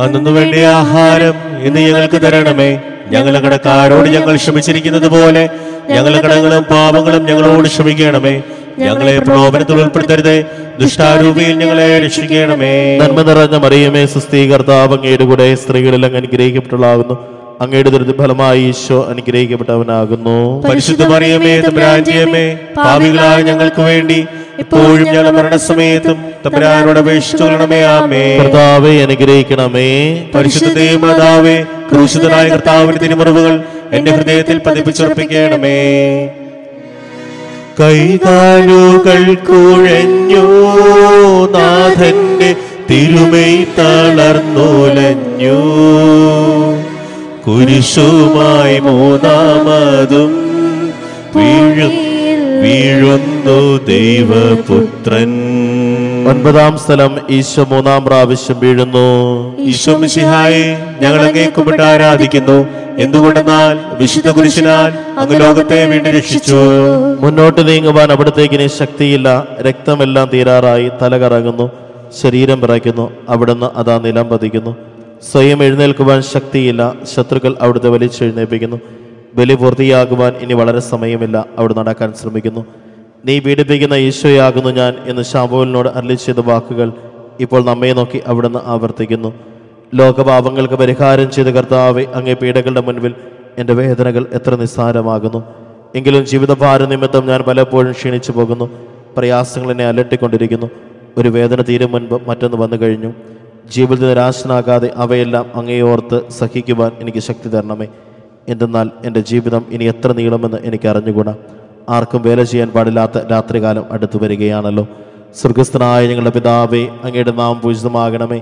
അന്നു വേണ്ടിയ ആഹാരം ഇന്ന് ഞങ്ങൾക്ക് തരണമേ. ഞങ്ങളുടെ കടക്കാരോട് ഞങ്ങൾ ക്ഷമിച്ചിരിക്കുന്നത് പോലെ ഞങ്ങളുടെ കടങ്ങളും പാപങ്ങളും ഞങ്ങളോട് ക്ഷമിക്കണമേ. ഞങ്ങളെ പ്രലോഭനത്തിൽ ഉൾപ്പെടുത്തരുതേ, ദുഷ്ടാരൂപിയിൽ ഞങ്ങളെ രക്ഷിക്കണമേ. നന്മ നിറഞ്ഞ മറിയമേ, സുസ്ഥീ, കർത്താവ് അങ്ങയുടെ കൂടെ സ്ത്രീകളിൽ അങ്ങ് അനുഗ്രഹിക്കപ്പെട്ടവളാകുന്നു. അങ്ങയുടെ ദൃഢഫലമായി ഈശോ അനുഗ്രഹിക്കപ്പെട്ടവനാകുന്നു. പരിശുദ്ധ മറിയമേ, തമ്പുരാന്റെ അമ്മേ, പാപികളായ ഞങ്ങൾക്ക് വേണ്ടി ഇപ്പോഴും ഞങ്ങളുടെ മരണസമയത്തും തമ്പുരാനോട് അപേക്ഷിച്ചുകൊള്ളണമേ. ആമേൻ. കർത്താവെ അനുഗ്രഹിക്കണമേ. പരിശുദ്ധ ദൈവമാതാവേ, ക്രൂശിതനായ കർത്താവിന്റെ തിരുമുറിവുകൾ എന്റെ ഹൃദയത്തിൽ പതിപ്പിച്ചുറപ്പിക്കണമേ. കൈകാലുകൾ കുഴഞ്ഞു, നാഥന്റെ തിരുമൈ തളർന്നുലഞ്ഞു. കുരിശുമായി മൂന്നാമതും വീഴുന്നു ദൈവപുത്രൻ. ഒൻപതാം സ്ഥലം, ഈശോ മൂന്നാം പ്രാവശ്യം വീഴുന്നു. ഈശോ മിശിഹായെ, ഞങ്ങൾ അങ്ങേ കുമ്പിട്ട് ആരാധിക്കുന്നു. എന്തുകൊണ്ടെന്നാൽ വിശുദ്ധ കുരിശിനാൽ അങ്ങ് ലോകത്തെ വീണ്ടും രക്ഷിച്ചു. മുന്നോട്ട് നീങ്ങുവാൻ അവിടത്തേക്ക് ഇനി ശക്തിയില്ല. രക്തമെല്ലാം തീരാറായി. തല കറങ്ങുന്നു, ശരീരം വിറയ്ക്കുന്നു. അവിടുന്ന് അതാ നിലം പതിക്കുന്നു. സ്വയം എഴുന്നേൽക്കുവാൻ ശക്തിയില്ല. ശത്രുക്കൾ അവിടുത്തെ വലിച്ചെഴുന്നേൽപ്പിക്കുന്നു. ബലി പൂർത്തിയാകുവാൻ ഇനി വളരെ സമയമില്ല. അവിടെ നടക്കാൻ ശ്രമിക്കുന്നു. നീ പീഡിപ്പിക്കുന്ന ഈശോയാകുന്നു ഞാൻ എന്ന് ശാമൂലിനോട് അരുളി ചെയ്ത വാക്കുകൾ ഇപ്പോൾ നമ്മെ നോക്കി അവിടുന്ന് ആവർത്തിക്കുന്നു. ലോകപാപങ്ങൾക്ക് പരിഹാരം ചെയ്ത കർത്താവെ, അങ്ങേ പീഡകളുടെ മുൻപിൽ എൻ്റെ വേദനകൾ എത്ര നിസ്സാരമാകുന്നു. എങ്കിലും ജീവിതഭാര നിമിത്തം ഞാൻ പലപ്പോഴും ക്ഷീണിച്ചു പോകുന്നു. പ്രയാസങ്ങൾ എന്നെ അലട്ടിക്കൊണ്ടിരിക്കുന്നു. ഒരു വേദന തീരും മുൻപ് മറ്റൊന്ന് വന്നു കഴിഞ്ഞു. ജീവിതത്തിൽ നിരാശനാകാതെ അവയെല്ലാം അങ്ങേയോർത്ത് സഹിക്കുവാൻ എനിക്ക് ശക്തി തരണമേ. എന്തെന്നാൽ എൻ്റെ ജീവിതം ഇനി എത്ര നീളുമെന്ന് എനിക്ക് അറിഞ്ഞുകൂടാ. ആർക്കും വേല ചെയ്യാൻ പാടില്ലാത്ത രാത്രികാലം അടുത്തു വരികയാണല്ലോ. സ്വർഗസ്ഥനായ ഞങ്ങളുടെ പിതാവേ, അങ്ങയുടെ നാമം പൂജിതമാകണമേ.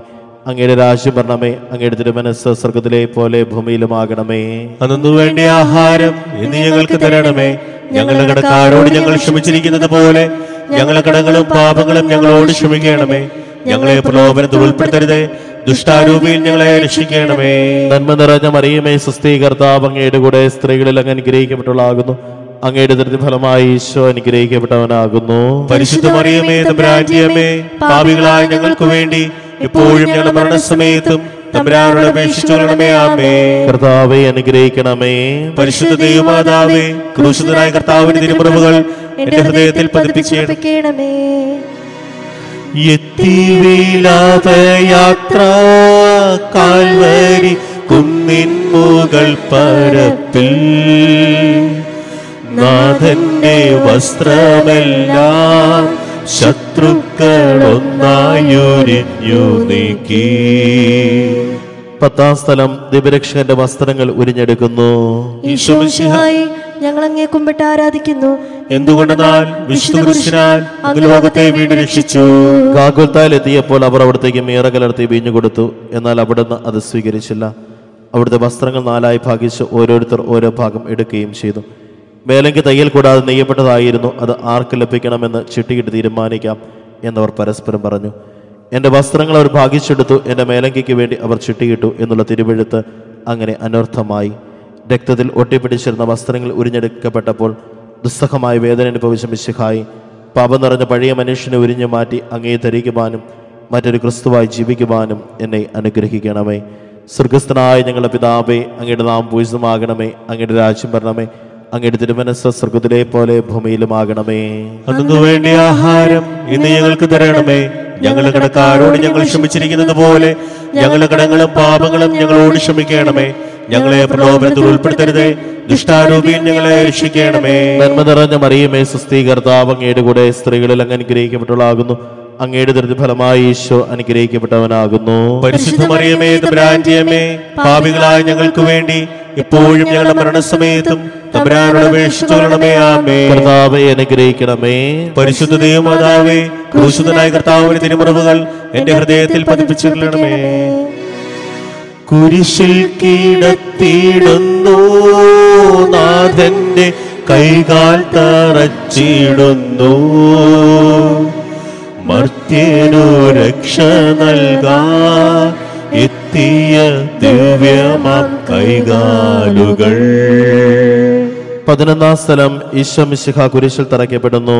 അങ്ങയുടെ രാജ്യം വരണമേ. അങ്ങയുടെ തിരുമനസ്സ് സ്വർഗ്ഗത്തിലെ പോലെ ഭൂമിയിലുമാകണമേ. അന്നു വേണ്ട ആഹാരം ഇന്ന് ഞങ്ങൾക്ക് തരണമേ. ഞങ്ങളുടെ കടക്കാരോട് ഞങ്ങൾ ക്ഷമിച്ചിരിക്കുന്നത് പോലെ ഞങ്ങളുടെ കടങ്ങളും പാപങ്ങളും ഞങ്ങളോട് ക്ഷമിക്കണമേ. ഞങ്ങളെ പ്രലോഭനത്തിൽ ഉൾപ്പെടുത്തരുതേ, ദുഷ്ടാരൂപിയിൽ ഞങ്ങളെ രക്ഷിക്കണമേ. നന്മ നിറഞ്ഞ മറിയമേ, സ്വസ്തി, കർത്താവ് അങ്ങയുടെ കൂടെ സ്ത്രീകളിൽ അങ്ങ് അനുഗ്രഹിക്കപ്പെട്ടവളാകുന്നു. അങ്ങയുടെ ദൃഢഫലമായി ഈശോ അനുഗ്രഹിക്കപ്പെട്ടവനാകുന്നു. പരിശുദ്ധ മറിയമേ, തമ്പുരാന്റെ അമ്മേ, പാപികളായ ഞങ്ങൾക്ക് വേണ്ടി ഇപ്പോഴും ഞങ്ങളുടെ മരണസമയത്തും തമ്പുരാനോട് അപേക്ഷിച്ചുകൊള്ളണമേ. ആമേൻ. കർത്താവെ അനുഗ്രഹിക്കണമേ. പരിശുദ്ധ ദൈവമാതാവേ, ക്രൂശിതനായ കർത്താവിന്റെ തിരുമുറിവുകൾ എന്റെ ഹൃദയത്തിൽ പതിപ്പിക്കണമേ. യാത്ര കാൽവരി കുന്നിൻ മുകൾ പരപ്പിൽ നാഥന്റെ വസ്ത്രമെല്ലാം ശത്രുക്കളൊന്നായുരിഞ്ഞു നീക്കി. 10-ാം സ്ഥലം ദിവ്യരക്ഷകന്റെ വസ്ത്രങ്ങൾ ഉരിഞ്ഞെടുക്കുന്നു. ഈശോ മിശിഹായെ ഞങ്ങൾ അങ്ങേ കുമ്പിട്ട് ആരാധിക്കുന്നു. എന്തുകൊണ്ടെന്നാൽ വിശുദ്ധ കുരിശിനാൽ അങ്ങ് ലോകത്തെ വീണ്ടും രക്ഷിച്ചു. ഗാഗുൽത്തായിൽ എത്തിയപ്പോൾ അവർ അവിടത്തേക്ക് മീറ കലർത്തി വീഞ്ഞു കൊടുത്തു. എന്നാൽ അവിടുന്ന് അത് സ്വീകരിച്ചില്ല. അവിടുത്തെ വസ്ത്രങ്ങൾ 4ആയി ഭാഗിച്ച് ഓരോരുത്തർ ഓരോ ഭാഗം എടുക്കുകയും ചെയ്തു. മേലങ്കി തയ്യൽ കൂടാതെ നെയ്യപ്പെട്ടതായിരുന്നു. അത് ആർക്ക് ലഭിക്കണമെന്ന് ചിട്ടിയിട്ട് തീരുമാനിക്കാം എന്നവർ പരസ്പരം പറഞ്ഞു. എൻ്റെ വസ്ത്രങ്ങൾ അവർ ഭാഗിച്ചെടുത്തു, എൻ്റെ മേലങ്കിക്ക് വേണ്ടി അവർ ചിട്ടിയിട്ടു എന്നുള്ള തിരുവെഴുത്ത് അങ്ങനെ അനർത്ഥമായി. രക്തത്തിൽ ഒട്ടിപ്പിടിച്ചിരുന്ന വസ്ത്രങ്ങൾ ഉരിഞ്ഞെടുക്കപ്പെട്ടപ്പോൾ ദുസ്സഹമായ വേദന അനുഭവിച്ച മിശിഹായി, പാപം നിറഞ്ഞ പഴയ മനുഷ്യനെ ഉരിഞ്ഞു മാറ്റി അങ്ങയെ ധരിക്കുവാനും മറ്റൊരു ക്രിസ്തുവായി ജീവിക്കുവാനും എന്നെ അനുഗ്രഹിക്കണമേ. സ്വർഗസ്ഥനായ ഞങ്ങളുടെ പിതാവേ, അങ്ങയുടെ നാമം പൂജിതമാകണമേ. അങ്ങയുടെ രാജ്യം വരണമേ. അങ്ങയുടെ തിരുമനസ്സ് സ്വർഗ്ഗത്തിലെ പോലെ ഭൂമിയിലുമാകണമേ. അന്നു വേണ്ട ആഹാരം ഇന്ന് ഞങ്ങൾക്ക് തരണമേ. ഞങ്ങളുടെ കടക്കാരോട് ഞങ്ങൾ ക്ഷമിച്ചിരിക്കുന്നത് പോലെ ഞങ്ങളുടെ കടങ്ങളും പാപങ്ങളും ഞങ്ങളോട് ക്ഷമിക്കണമേ. ഞങ്ങളെ പ്രലോഭനത്തിൽ ഉൾപ്പെടുത്തരുതേ, ദുഷ്ടാരൂപിയിൽ ഞങ്ങളെ രക്ഷിക്കണമേ. നന്മ നിറഞ്ഞ മറിയമേ, സ്വസ്തി, കർത്താവ് അങ്ങയുടെ കൂടെ സ്ത്രീകളിൽ അങ്ങ് അനുഗ്രഹിക്കപ്പെട്ടവളാകുന്നു. അങ്ങയുടെ ദൃഢഫലമായി ഈശോ അനുഗ്രഹിക്കപ്പെട്ടവനാകുന്നു. പരിശുദ്ധ മറിയമേ, തമ്പുരാന്റെ അമ്മേ, പാപികളായ ഞങ്ങൾക്ക് വേണ്ടി എപ്പോഴും ഞങ്ങളുടെ മരണസമയത്തും തമ്പുരാനോട് അപേക്ഷിച്ചുകൊള്ളണമേ. ആമേൻ. കർത്താവെ അനുഗ്രഹിക്കണമേ. പരിശുദ്ധ ദൈവമാതാവേ, ക്രൂശിതനായ കർത്താവിന്റെ തിരുമുറിവുകൾ എന്റെ ഹൃദയത്തിൽ പതിപ്പിച്ചിടണമേ. കുരിശിൽ കിടത്തിയിടുന്നു നാഥന്റെ കൈകാൽ തറച്ചിടുന്നു. മർത്യനു രക്ഷ നൽകാൻ എത്തിയ ദിവ്യമാം കൈകാലുകൾ. 11-ാം സ്ഥലം ഈശോ മിശിഹ കുരിശിൽ തറയ്ക്കപ്പെടുന്നു.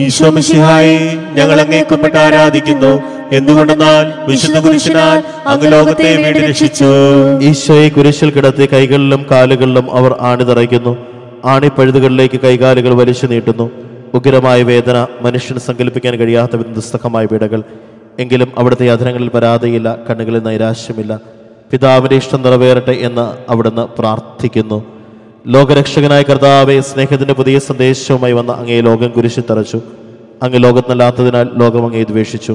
ഈശോ മിശിഹായെ ഞങ്ങൾ അങ്ങേ കുമ്പിട്ട് ആരാധിക്കുന്നു. എന്തുകൊണ്ടെന്നാൽ വിശുദ്ധ കുരിശിനാൽ അങ്ങ് ലോകത്തെ വീണ്ടും രക്ഷിച്ചു. ഈശോയെ കുരിശിൽ കിടത്തി കൈകളിലും കാലുകളിലും അവർ ആണി തറയ്ക്കുന്നു. ആണിപ്പഴുതുകളിലേക്ക് കൈകാലുകൾ വലിച്ചു നീട്ടുന്നു. ഉഗ്രമായ വേദന, മനുഷ്യന് സങ്കല്പിക്കാൻ കഴിയാത്ത വിധം ദുസ്സഹമായ പീഡകൾ. എങ്കിലും അവിടുത്തെ അധരങ്ങളിൽ പരാതിയില്ല, കണ്ണുകളിൽ നൈരാശ്യമില്ല. പിതാവിന്റെ ഇഷ്ടം നിറവേറട്ടെ എന്ന് അവിടുന്ന് പ്രാർത്ഥിക്കുന്നു. ലോകരക്ഷകനായ കർത്താവെ, സ്നേഹത്തിന്റെ പുതിയ സന്ദേശവുമായി വന്ന അങ്ങയെ ലോകം കുരിശിൽ തറച്ചു. അങ്ങ് ലോകത്തിനല്ലാത്തതിനാൽ ലോകം അങ്ങയെ ദ്വേഷിച്ചു.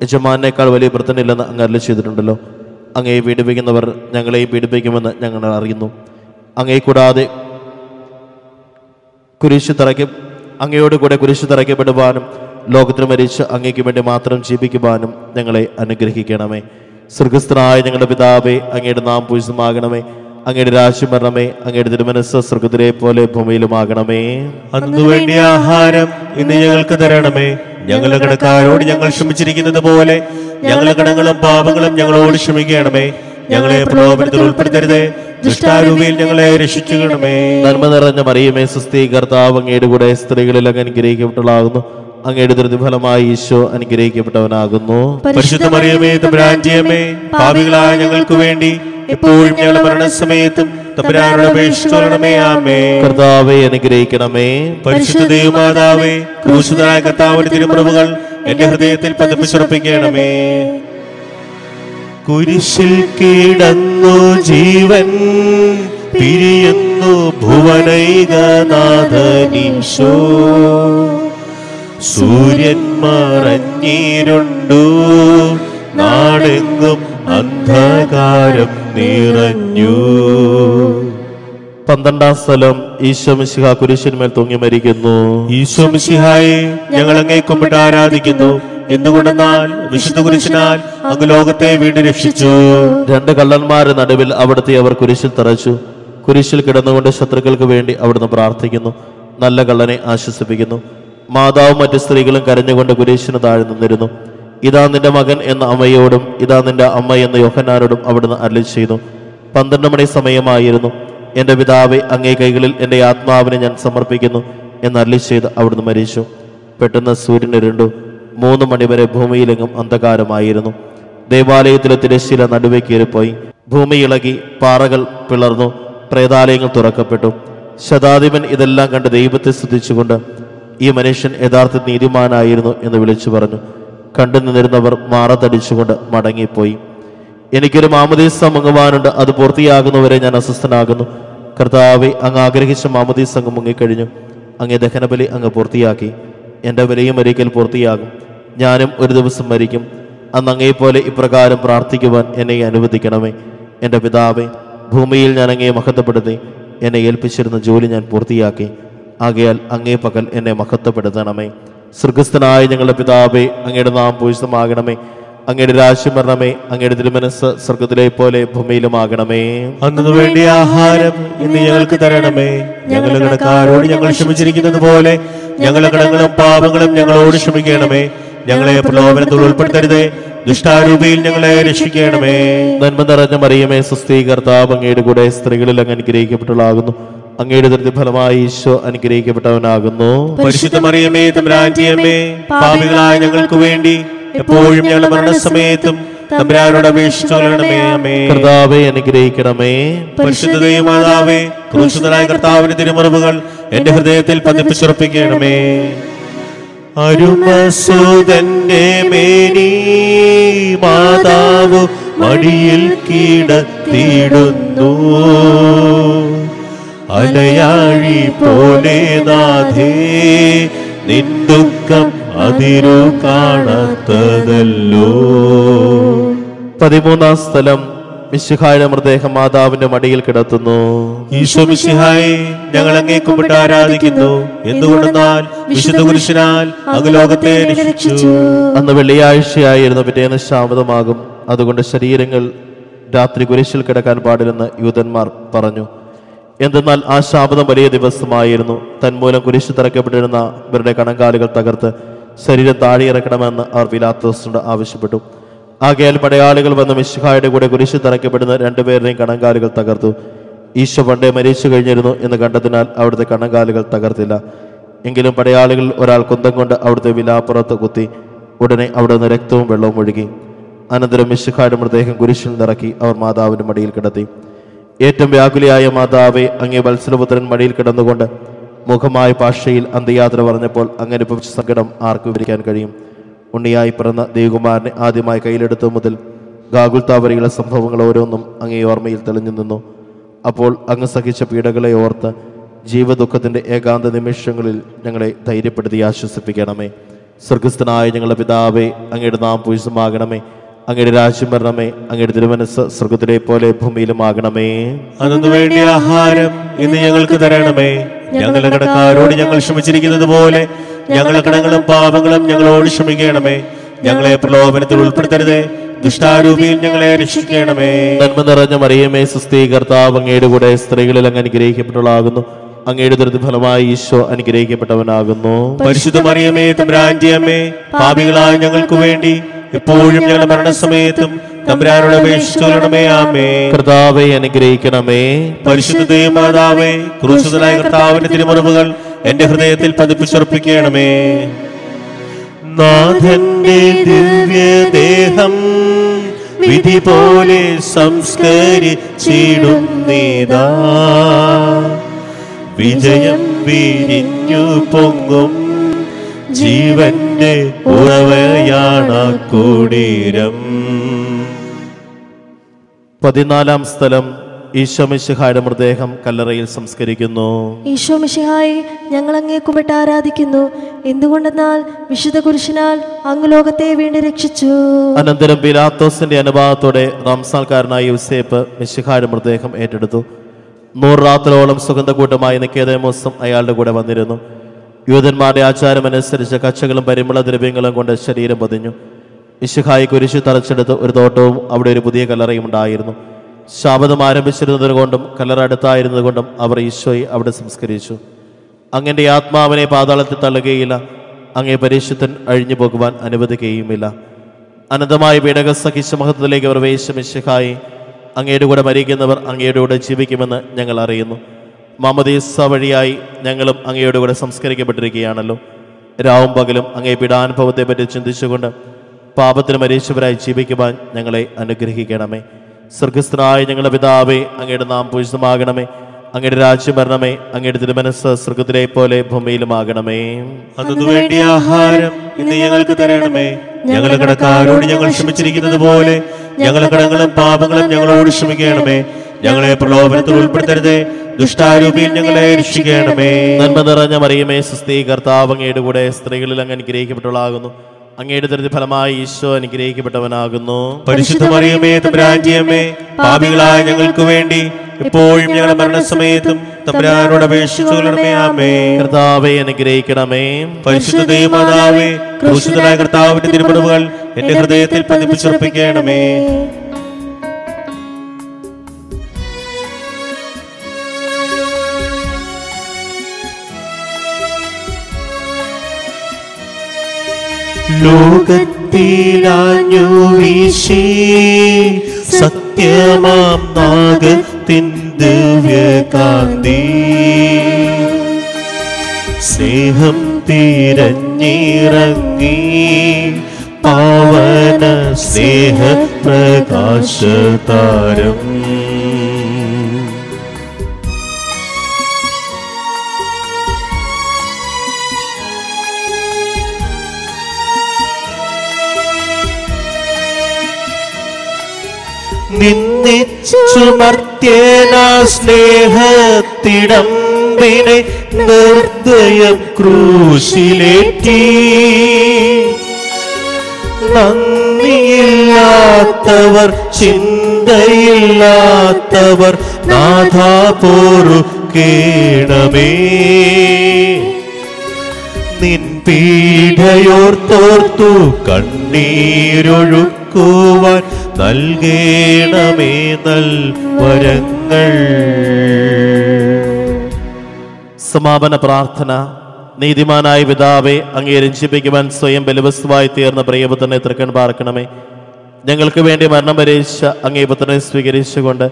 യജമാനേക്കാൾ വലിയ വൃത്തനില്ലെന്ന് അങ്ങ് അരുളി ചെയ്തിട്ടുണ്ടല്ലോ. അങ്ങയെ പീഡിപ്പിക്കുന്നവർ ഞങ്ങളെയും പീഡിപ്പിക്കുമെന്ന് ഞങ്ങൾ അറിയുന്നു. അങ്ങയെ കൂടാതെ അങ്ങയോട് കൂടെ കുരിശ് തറയ്ക്കപ്പെടുവാനും ലോകത്തിന് മരിച്ച് അങ്ങയ്ക്ക് വേണ്ടി മാത്രം ജീവിക്കുവാനും ഞങ്ങളെ അനുഗ്രഹിക്കണമേ. സ്വർഗസ്ഥനായ ഞങ്ങളുടെ പിതാവേ, അങ്ങയുടെ നാമം പൂജിതമാകണമേ. അങ്ങയുടെ രാജ്യം വരണമേ. അങ്ങയുടെ തിരുമനസ്സ് സ്വർഗ്ഗത്തിലെ പോലെ ഭൂമിയിലുമാകണമേ. അന്നു വേണ്ട ആഹാരം ഇന്ന് ഞങ്ങൾക്ക് തരണമേ. ഞങ്ങളുടെ കടക്കാരോട് ഞങ്ങൾ ക്ഷമിച്ചിരിക്കുന്നത് പോലെ ഞങ്ങളുടെ കടങ്ങളും പാപങ്ങളും ഞങ്ങളോട് ക്ഷമിക്കണമേ. ഞങ്ങളെ പ്രലോഭനത്തിൽ ഉൾപ്പെടുത്തരുതേ, ദുഷ്ടാരൂപിയിൽ ഞങ്ങളെ രക്ഷിക്കണമേ. നന്മ നിറഞ്ഞ മറിയമേ, സ്വസ്തി, കർത്താവ് അങ്ങയുടെ കൂടെ സ്ത്രീകളിൽ അങ്ങ് അനുഗ്രഹിക്കപ്പെട്ടവളാകുന്നു. അങ്ങയുടെ ദൃഢഫലമായി ഈശോ അനുഗ്രഹിക്കപ്പെട്ടവനാകുന്നു. പരിശുദ്ധ മറിയമേ, തമ്പുരാന്റെ അമ്മേ, പാപികളായ ഞങ്ങൾക്ക് വേണ്ടി എപ്പോഴും ഞങ്ങളുടെ മരണസമയത്തും തമ്പുരാനോട് അപേക്ഷിച്ചുകൊള്ളണമേ. ആമേൻ. കർത്താവെ അനുഗ്രഹിക്കണമേ. പരിശുദ്ധ ദൈവമാതാവേ, ക്രൂശിതനായ കർത്താവിന്റെ തിരുമുറിവുകൾ എന്റെ ഹൃദയത്തിൽ പതിപ്പിച്ചുറപ്പിക്കണമേ. കുരിശിൽ കിടന്നു ജീവൻ പിരിയുന്നു ഭുവനൈകനാഥനീശോ. സൂര്യൻ മറഞ്ഞിരുണ്ടു, നാടെങ്ങും അന്ധകാരം നിറഞ്ഞു. 12-ാം സ്ഥലം ഈശോ മിശിഹ കുരിശിന്മേൽ തൂങ്ങി മരിക്കുന്നു. ഈശോ മിശിഹായെ ഞങ്ങൾ അങ്ങേ കുമ്പിട്ട് ആരാധിക്കുന്നു. എന്തുകൊണ്ടെന്നാൽ വിശുദ്ധ കുരിശിനാൽ അങ്ങ് ലോകത്തെ വീണ്ടും രക്ഷിച്ചു. രണ്ട് കള്ളന്മാരുടെ നടുവിൽ അവിടുത്തെ അവർ കുരിശിൽ തറച്ചു. കുരിശിൽ കിടന്നുകൊണ്ട് ശത്രുക്കൾക്ക് വേണ്ടി അവിടുന്ന് പ്രാർത്ഥിക്കുന്നു. നല്ല കള്ളനെ ആശ്വസിപ്പിക്കുന്നു. മാതാവും മറ്റു സ്ത്രീകളും കരഞ്ഞുകൊണ്ട് കുരിശിന് താഴെ നിന്നിരുന്നു. ഇതാ നിന്റെ മകൻ എന്ന അമ്മയോടും ഇതാ നിന്റെ അമ്മ എന്ന യോഹന്നാനോടും അവിടുന്ന് അരുളി ചെയ്തു. 12 മണി സമയമായിരുന്നു. എൻ്റെ പിതാവേ, അങ്ങേ കൈകളിൽ എൻ്റെ ആത്മാവിനെ ഞാൻ സമർപ്പിക്കുന്നു എന്ന് അരുളി ചെയ്ത് അവിടുന്ന് മരിച്ചു. പെട്ടെന്ന് സൂര്യൻ ഇരുണ്ടു. 3 മണിവരെ ഭൂമിയിലെങ്ങും അന്ധകാരമായിരുന്നു. ദേവാലയത്തിലെ തിരശ്ശീല നടുവേ കീറിപ്പോയി. ഭൂമി ഇളകി, പാറകൾ പിളർന്നു, പ്രേതാലയങ്ങൾ തുറക്കപ്പെട്ടു. ശതാധിപൻ ഇതെല്ലാം കണ്ട് ദൈവത്തെ സ്തുതിച്ചുകൊണ്ട് ഈ മനുഷ്യൻ യഥാർത്ഥ നീതിമാനായിരുന്നു എന്ന് വിളിച്ചു പറഞ്ഞു. കണ്ടു നിന്നിരുന്നവർ മാറത്തടിച്ചുകൊണ്ട് മടങ്ങിപ്പോയി. എനിക്കൊരു മാമോദീസ മുങ്ങുവാനുണ്ട്, അത് പൂർത്തിയാകുന്നവരെ ഞാൻ അസ്വസ്ഥനാകുന്നു. കർത്താവെ, അങ്ങ് ആഗ്രഹിച്ച മാമോദീസ അങ്ങ് മുങ്ങിക്കഴിഞ്ഞു. അങ്ങേ ദഹനബലി അങ്ങ് പൂർത്തിയാക്കി. എൻ്റെ ബലിയും ഒരിക്കൽ പൂർത്തിയാകും. ഞാനും ഒരു ദിവസം മരിക്കും. അന്ന് അങ്ങേപ്പോലെ ഇപ്രകാരം പ്രാർത്ഥിക്കുവാൻ എന്നെ അനുവദിക്കണമേ. എൻ്റെ പിതാവേ, ഭൂമിയിൽ ഞാൻ അങ്ങയെ മഹത്വപ്പെടുത്തി. എന്നെ ഏൽപ്പിച്ചിരുന്ന ജോലി ഞാൻ പൂർത്തിയാക്കി. ആകയാൽ അങ്ങേ പകൽ എന്നെ മഹത്വപ്പെടുത്തണമേ. സ്വർഗസ്ഥനായ ഞങ്ങളുടെ പിതാവേ, അങ്ങയുടെ നാമം പൂജിതമാകണമേ. അങ്ങയുടെ രാജ്യം വരണമേ. അങ്ങയുടെ തിരുമനസ്സ് സ്വർഗത്തിലെ പോലെ ഭൂമിയിലുമാകണമേ. അന്നു വേണ്ടിയ ആഹാരം ഇന്ന് ഞങ്ങൾക്ക് തരണമേ. ഞങ്ങളുടെ കടക്കാരോട് ഞങ്ങൾ ക്ഷമിച്ചിരിക്കുന്നത് പോലെ ഞങ്ങളുടെ കടങ്ങളും പാപങ്ങളും ഞങ്ങളോട് ക്ഷമിക്കണമേ. ഞങ്ങളെ പ്രലോഭനത്തിൽ ഉൾപ്പെടുത്തരുതേ, ദുഷ്ടാരൂപിയിൽ ഞങ്ങളെ രക്ഷിക്കണമേ. നന്മ നിറഞ്ഞ മറിയമേ, സ്വസ്തി, കർത്താവ് അങ്ങയുടെ കൂടെ സ്ത്രീകളിൽ അങ്ങ് അനുഗ്രഹിക്കപ്പെട്ടുള്ളാകുന്നു. അങ്ങയുടെ ദൃഢ ഫലമായി ഈശോ അനുഗ്രഹിക്കപ്പെട്ടവനാകുന്നു. പരിശുദ്ധ മറിയമേ, തമ്പുരാന്റെ അമ്മേ, പാപികളായ ഞങ്ങൾക്ക് വേണ്ടി എപ്പോഴും ഞങ്ങളുടെ മരണസമയത്തും തമ്പുരാനോട് അപേക്ഷിച്ചുകൊള്ളണമേ. ആമേൻ. കർത്താവെ അനുഗ്രഹിക്കണമേ. പരിശുദ്ധ ദൈവമാതാവേ, ക്രൂശിതനായ കർത്താവിന്റെ തിരുമുറിവുകൾ എന്റെ ഹൃദയത്തിൽ പതിപ്പിച്ചുറപ്പിക്കണമേ. അരുമസുതന്റെ മേനി മാതാവ് മടിയിൽ കിടത്തിയിടുന്നു. അലയാഴി പോലെ നാഥേ, നിൻ ദുഃഖം അതിരു കാണാത്തതല്ലോ. 13-ാം സ്ഥലം. മിശിഹായുടെ മൃതദേഹം മാതാവിന്റെ മടിയിൽ കിടത്തുന്നു. ഈശോ മിശിഹായെ, ഞങ്ങൾ അങ്ങേ കുമ്പിട്ട് ആരാധിക്കുന്നു. എന്തുകൊണ്ടെന്നാൽ വിശുദ്ധ കുരിശിനാൽ അങ്ങ് ലോകത്തെ രക്ഷിച്ചു. അന്ന് വെള്ളിയാഴ്ചയായിരുന്നു. പിറ്റേന്ന് ശാബതമാകും. അതുകൊണ്ട് ശരീരങ്ങൾ രാത്രി കുരിശിൽ കിടക്കാൻ പാടില്ലെന്ന് യൂതന്മാർ പറഞ്ഞു. എന്തെന്നാൽ ആ ശാബതം വലിയ ദിവസമായിരുന്നു. തന്മൂലം കുരിശ് തറയ്ക്കപ്പെട്ടിരുന്ന ഇവരുടെ കണങ്കാലുകൾ തകർത്ത് ശരീരം താഴെയിറക്കണമെന്ന് അവർ പിലാത്തോസിനോട് ആവശ്യപ്പെട്ടു. ആകയാൽ പടയാളികൾ വന്ന് മിശിഹായുടെ കൂടെ കുരിശ് തറയ്ക്കപ്പെടുന്ന 2 പേരുടെയും കണങ്കാലുകൾ തകർത്തു. ഈശോ പണ്ടേ മരിച്ചു കഴിഞ്ഞിരുന്നു എന്ന് കണ്ടതിനാൽ അവിടുത്തെ കണങ്കാലുകൾ തകർത്തില്ല. എങ്കിലും പടയാളികൾ ഒരാൾ കുന്തം കൊണ്ട് അവിടുത്തെ വിലാപ്പുറത്ത് കുത്തി. ഉടനെ അവിടെ നിന്ന് രക്തവും വെള്ളവും ഒഴുകി. അനന്തരം മിശിഹായുടെ മൃതദേഹം കുരിശിൽ നിറക്കി അവർ മാതാവിന്റെ മടിയിൽ കിടത്തി. ഏറ്റവും വ്യാകുലയായ മാതാവെ, അങ്ങേ വത്സലപുത്രൻ മടിയിൽ കിടന്നുകൊണ്ട് മുഖമായ ഭാഷയിൽ അന്ത്യയാത്ര പറഞ്ഞപ്പോൾ അങ്ങ് അനുഭവിച്ച സങ്കടം ആർക്ക് വിവരിക്കാൻ കഴിയും? ഉണ്ണിയായി പിറന്ന ദേവകുമാരനെ ആദ്യമായി കയ്യിലെടുത്തു മുതൽ ഗാഗുൽത്താ വരെയുള്ള സംഭവങ്ങൾ ഓരോന്നും അങ്ങേ ഓർമ്മയിൽ തെളിഞ്ഞു നിന്നു. അപ്പോൾ അങ്ങ് സഹിച്ച പീഡകളെ ഓർത്ത് ജീവദുഃഖത്തിന്റെ ഏകാന്ത നിമിഷങ്ങളിൽ ഞങ്ങളെ ധൈര്യപ്പെടുത്തി ആശ്വസിപ്പിക്കണമേ. സ്വർഗസ്ഥനായ ഞങ്ങളുടെ പിതാവേ, അങ്ങയുടെ നാമം പൂജിതമാകണമേ. അങ്ങയുടെ രാജ്യം വരണമേ. അങ്ങയുടെ തിരുമനസ്സ് സ്വർഗത്തിലെ പോലെ ഭൂമിയിലുമാകണമേ. അന്നു വേണ്ടിയ ആഹാരം ഇന്ന് ഞങ്ങൾക്ക് തരണമേ. ഞങ്ങളുടെ കടക്കാരോട് ഞങ്ങൾ ക്ഷമിച്ചിരിക്കുന്നത് പോലെ ഞങ്ങളുടെ കടങ്ങളും പാപങ്ങളും ഞങ്ങളോട് ക്ഷമിക്കണമേ. ഞങ്ങളെ പ്രലോഭനത്തിൽ ഉൾപ്പെടുത്തരുതേ, ദുഷ്ടാരൂപിയിൽ ഞങ്ങളെ രക്ഷിക്കണമേ. നന്മ നിറഞ്ഞ മറിയമേ, സ്വസ്തി, കർത്താവ് അങ്ങയുടെ കൂടെ സ്ത്രീകളിൽ അങ്ങ് അനുഗ്രഹിക്കപ്പെട്ടുള്ളാകുന്നു. അങ്ങയുടെ ദൃഢഫലമായി ഈശോ അനുഗ്രഹിക്കപ്പെട്ടവനാകുന്നു. പരിശുദ്ധ മറിയമേ, തമ്പുരാന്റെ അമ്മേ, പാപികളായ ഞങ്ങൾക്ക് വേണ്ടി എപ്പോഴും ഞങ്ങളുടെ മരണസമയത്തും തമ്പുരാനോട് അപേക്ഷിച്ചുകൊള്ളണമേ. ആമേൻ. കർത്താവെ അനുഗ്രഹിക്കണമേ. പരിശുദ്ധ ദൈവമാതാവേ, ക്രൂശിതനായ കർത്താവിന്റെ തിരുമുറിവുകൾ എന്റെ ഹൃദയത്തിൽ പതിപ്പിച്ചുറപ്പിക്കണമേ. നാഥന്റെ ദിവ്യദേഹം വിധി പോലെ സംസ്കരിച്ചിടുന്നീതാ. വിജയം വിരിഞ്ഞു പൊങ്ങും ജീവന്റെ ഉറവയാണ് കുടീരം. 14-ാം സ്ഥലം. ഈശോ മിശിഹായുടെ മൃതദേഹം കല്ലറയിൽ സംസ്കരിക്കുന്നു. ഈശോ മിശിഹായെ, ഞങ്ങൾ അങ്ങേ കുമ്പിട്ട് ആരാധിക്കുന്നു. എന്തുകൊണ്ടെന്നാൽ വിശുദ്ധ കുരിശിനാൽ അങ്ങ് ലോകത്തെ വീണ്ടും രക്ഷിച്ചു. അനന്തരം പിലാത്തോസിന്റെ അനുഭവത്തോടെ റംസാൽക്കാരനായ യോസേപ്പ് മിശിഹായുടെ മൃതദേഹം ഏറ്റെടുത്തു. 100 രാത്രിയോളം സുഗന്ധകൂട്ടമായി നിക്കേദേമോസും അയാളുടെ കൂടെ വന്നിരുന്നു. യൂതന്മാരുടെ ആചാരമനുസരിച്ച് കച്ചകളും പരിമള ദ്രവ്യങ്ങളും കൊണ്ട് ശരീരം പൊതിഞ്ഞു. മിശിഹായി കുരിശു തറച്ചെടുത്ത് ഒരു തോട്ടവും അവിടെ ഒരു പുതിയ കല്ലറയും ഉണ്ടായിരുന്നു. ശാബദം ആരംഭിച്ചിരുന്നത് കൊണ്ടും കല്ലറ അടുത്തായിരുന്നത് കൊണ്ടും അവർ ഈശോയെ അവിടെ സംസ്കരിച്ചു. അങ്ങൻ്റെ ആത്മാവിനെ പാതാളത്തിൽ തള്ളുകയില്ല, അങ്ങേ പരിശുദ്ധൻ അഴിഞ്ഞു പോകുവാൻ അനുവദിക്കുകയുമില്ല. അനന്തമായ പീഡക സഹിച്ച മഹത്വത്തിലേക്ക് പ്രവേശിച്ച മിശിഹായി, അങ്ങയുടെ കൂടെ മരിക്കുന്നവർ അങ്ങയുടെ കൂടെ ജീവിക്കുമെന്ന് ഞങ്ങൾ അറിയുന്നു. മാമോദീസ വഴിയായി ഞങ്ങളും അങ്ങയുടെ കൂടെ സംസ്കരിക്കപ്പെട്ടിരിക്കുകയാണല്ലോ. രാവും പകലും അങ്ങേ പീഡാനുഭവത്തെ പറ്റി ചിന്തിച്ചുകൊണ്ട് പാപത്തിന് മരിച്ചവരായി ജീവിക്കുവാൻ ഞങ്ങളെ അനുഗ്രഹിക്കണമേ. സ്വർഗസ്ഥനായ ഞങ്ങളുടെ പിതാവേ, അങ്ങയുടെ നാം പൂജിതമാകണമേ. അങ്ങയുടെ രാജ്യം വരണമേ. അങ്ങയുടെ തിരുമനസ്സ് സ്വർഗത്തിലെ പോലെ ഭൂമിയിലുമാകണമേ. അന്നു വേണ്ടിയ ആഹാരം ഇന്ന് ഞങ്ങൾക്ക് തരണമേ. ഞങ്ങളുടെ കടക്കാരോട് ഞങ്ങൾ ക്ഷമിച്ചിരിക്കുന്നത് പോലെ ഞങ്ങളുടെ കടങ്ങളും പാപങ്ങളും ഞങ്ങളോട് ക്ഷമിക്കണമേ. ഞങ്ങളെ പ്രലോഭനത്തിൽ ഉൾപ്പെടുത്തരുതേ, ദുഷ്ടാരൂപിയിൽ ഞങ്ങളെ രക്ഷിക്കണമേ. നന്മ നിറഞ്ഞ മറിയമേ, സുസ്ഥി, കർത്താവ് അങ്ങയുടെ കൂടെ സ്ത്രീകളിൽ അങ്ങ് അനുഗ്രഹിക്കപ്പെട്ടവളാകുന്നു. അങ്ങയുടെ ദരിദ്ര ഫലമായി ഈശോ അനുഗ്രഹിക്കപ്പെട്ടവനാകുന്നു. പരിശുദ്ധ മറിയമേ, തമ്പുരാന്റെ അമ്മേ, പാപികളായ ഞങ്ങൾക്ക് വേണ്ടി ഇപ്പോഴും ഞങ്ങളുടെ മരണസമയത്തും തമ്പുരാനോട് അപേക്ഷിച്ചുകൊള്ളണമേ. ആമേൻ. കർത്താവേ അനുഗ്രഹിക്കണമേ. പരിശുദ്ധ ദൈവമാതാവേ, ക്രൂശിതനായ കർത്താവിന്റെ തിരുമുറിവുകൾ എന്റെ ഹൃദയത്തിൽ പതിപ്പിച്ചുറപ്പിക്കണമേ. ലോകത്തിലാഞ്ഞു വീശി സത്യമാം നാഗത്തിൻ ദിവ്യകാന്തി, സ്നേഹം തിരഞ്ഞിറങ്ങി പാവന സ്നേഹ പ്രകാശതാരം. നിന്നിച്ചുമർത്യന സ്നേഹത്തിടമ്പിനെ നിർദ്ദയം ക്രൂശിലേറ്റി, നന്ദിയില്ലാത്തവർ ചിന്തയില്ലാത്തവർ നാഥാ പൊറുക്കേണമേ. നിൻ പീഡയോർത്തോർത്തു കണ്ണീരൊഴുക്കുവാൻ നൽകേണമേ നൽവരങ്ങൾ. സമാപന പ്രാർത്ഥന. നീതിമാനായ പിതാവേ, അങ്ങേ രഞ്ജിപ്പിക്കുവാൻ സ്വയം ബലിവസ്തുവായി തീർന്ന പ്രിയപുത്രനെ തൃക്കൺ പാർക്കണമേ. ഞങ്ങൾക്ക് വേണ്ടി മരണം വരിച്ച അങ്ങേ പുത്രനെ സ്വീകരിച്ചുകൊണ്ട്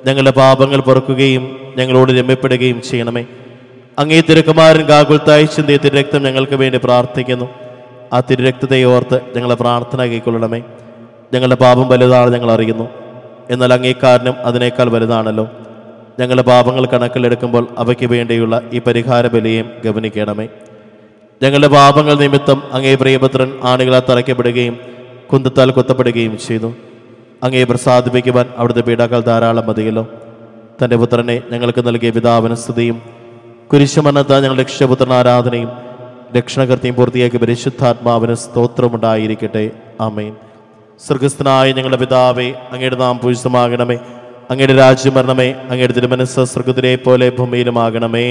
ഞങ്ങളുടെ പാപങ്ങൾ പൊറുക്കുകയും ഞങ്ങളോട് രമ്യപ്പെടുകയും ചെയ്യണമേ. അങ്ങേ തിരുക്കുമാരൻ ഗാകുൽത്തായി ചിന്തിയ തിരുരക്തം ഞങ്ങൾക്ക് വേണ്ടി പ്രാർത്ഥിക്കുന്നു. ആ തിരുരക്തത്തെ ഓർത്ത് ഞങ്ങളെ പ്രാർത്ഥന കൈക്കൊള്ളണമേ. ഞങ്ങളുടെ പാപം വലുതാണ് ഞങ്ങൾ അറിയുന്നു, എന്നാൽ അങ്ങേക്കാരനും അതിനേക്കാൾ വലുതാണല്ലോ. ഞങ്ങളുടെ പാപങ്ങൾ കണക്കിലെടുക്കുമ്പോൾ അവയ്ക്ക് വേണ്ടിയുള്ള ഈ പരിഹാര ബലിയും ഗവനിക്കണമേ. ഞങ്ങളുടെ പാപങ്ങൾ നിമിത്തം അങ്ങേ പ്രിയപുത്രൻ ആണികളാൽ തറയ്ക്കപ്പെടുകയും കുന്തത്താൽ കുത്തപ്പെടുകയും ചെയ്തു. അങ്ങേ പ്രസാദിപ്പിക്കുവാൻ അവിടുത്തെ പീഡാക്കൾ ധാരാളം മതിയല്ലോ. തൻ്റെ പുത്രനെ ഞങ്ങൾക്ക് നൽകിയ പിതാവിന് സ്തുതിയും കുരിശുമരണത്താൽ ഞങ്ങളുടെ രക്ഷപുത്രൻ ആരാധനയും രക്ഷണകർത്തിയും പൂർത്തിയാക്കിയ പരിശുദ്ധാത്മാവിന് സ്തോത്രമുണ്ടായിരിക്കട്ടെ. ആമേൻ. സ്വർഗസ്ഥനായ ഞങ്ങളുടെ പിതാവേ, അങ്ങയുടെ നാം പൂജിതമാകണമേ. അങ്ങയുടെ രാജ്യം വരണമേ. അങ്ങയുടെ തിരുമനസ്സ് സ്വർഗത്തിലെ പോലെ ഭൂമിയിലുമാകണമേ.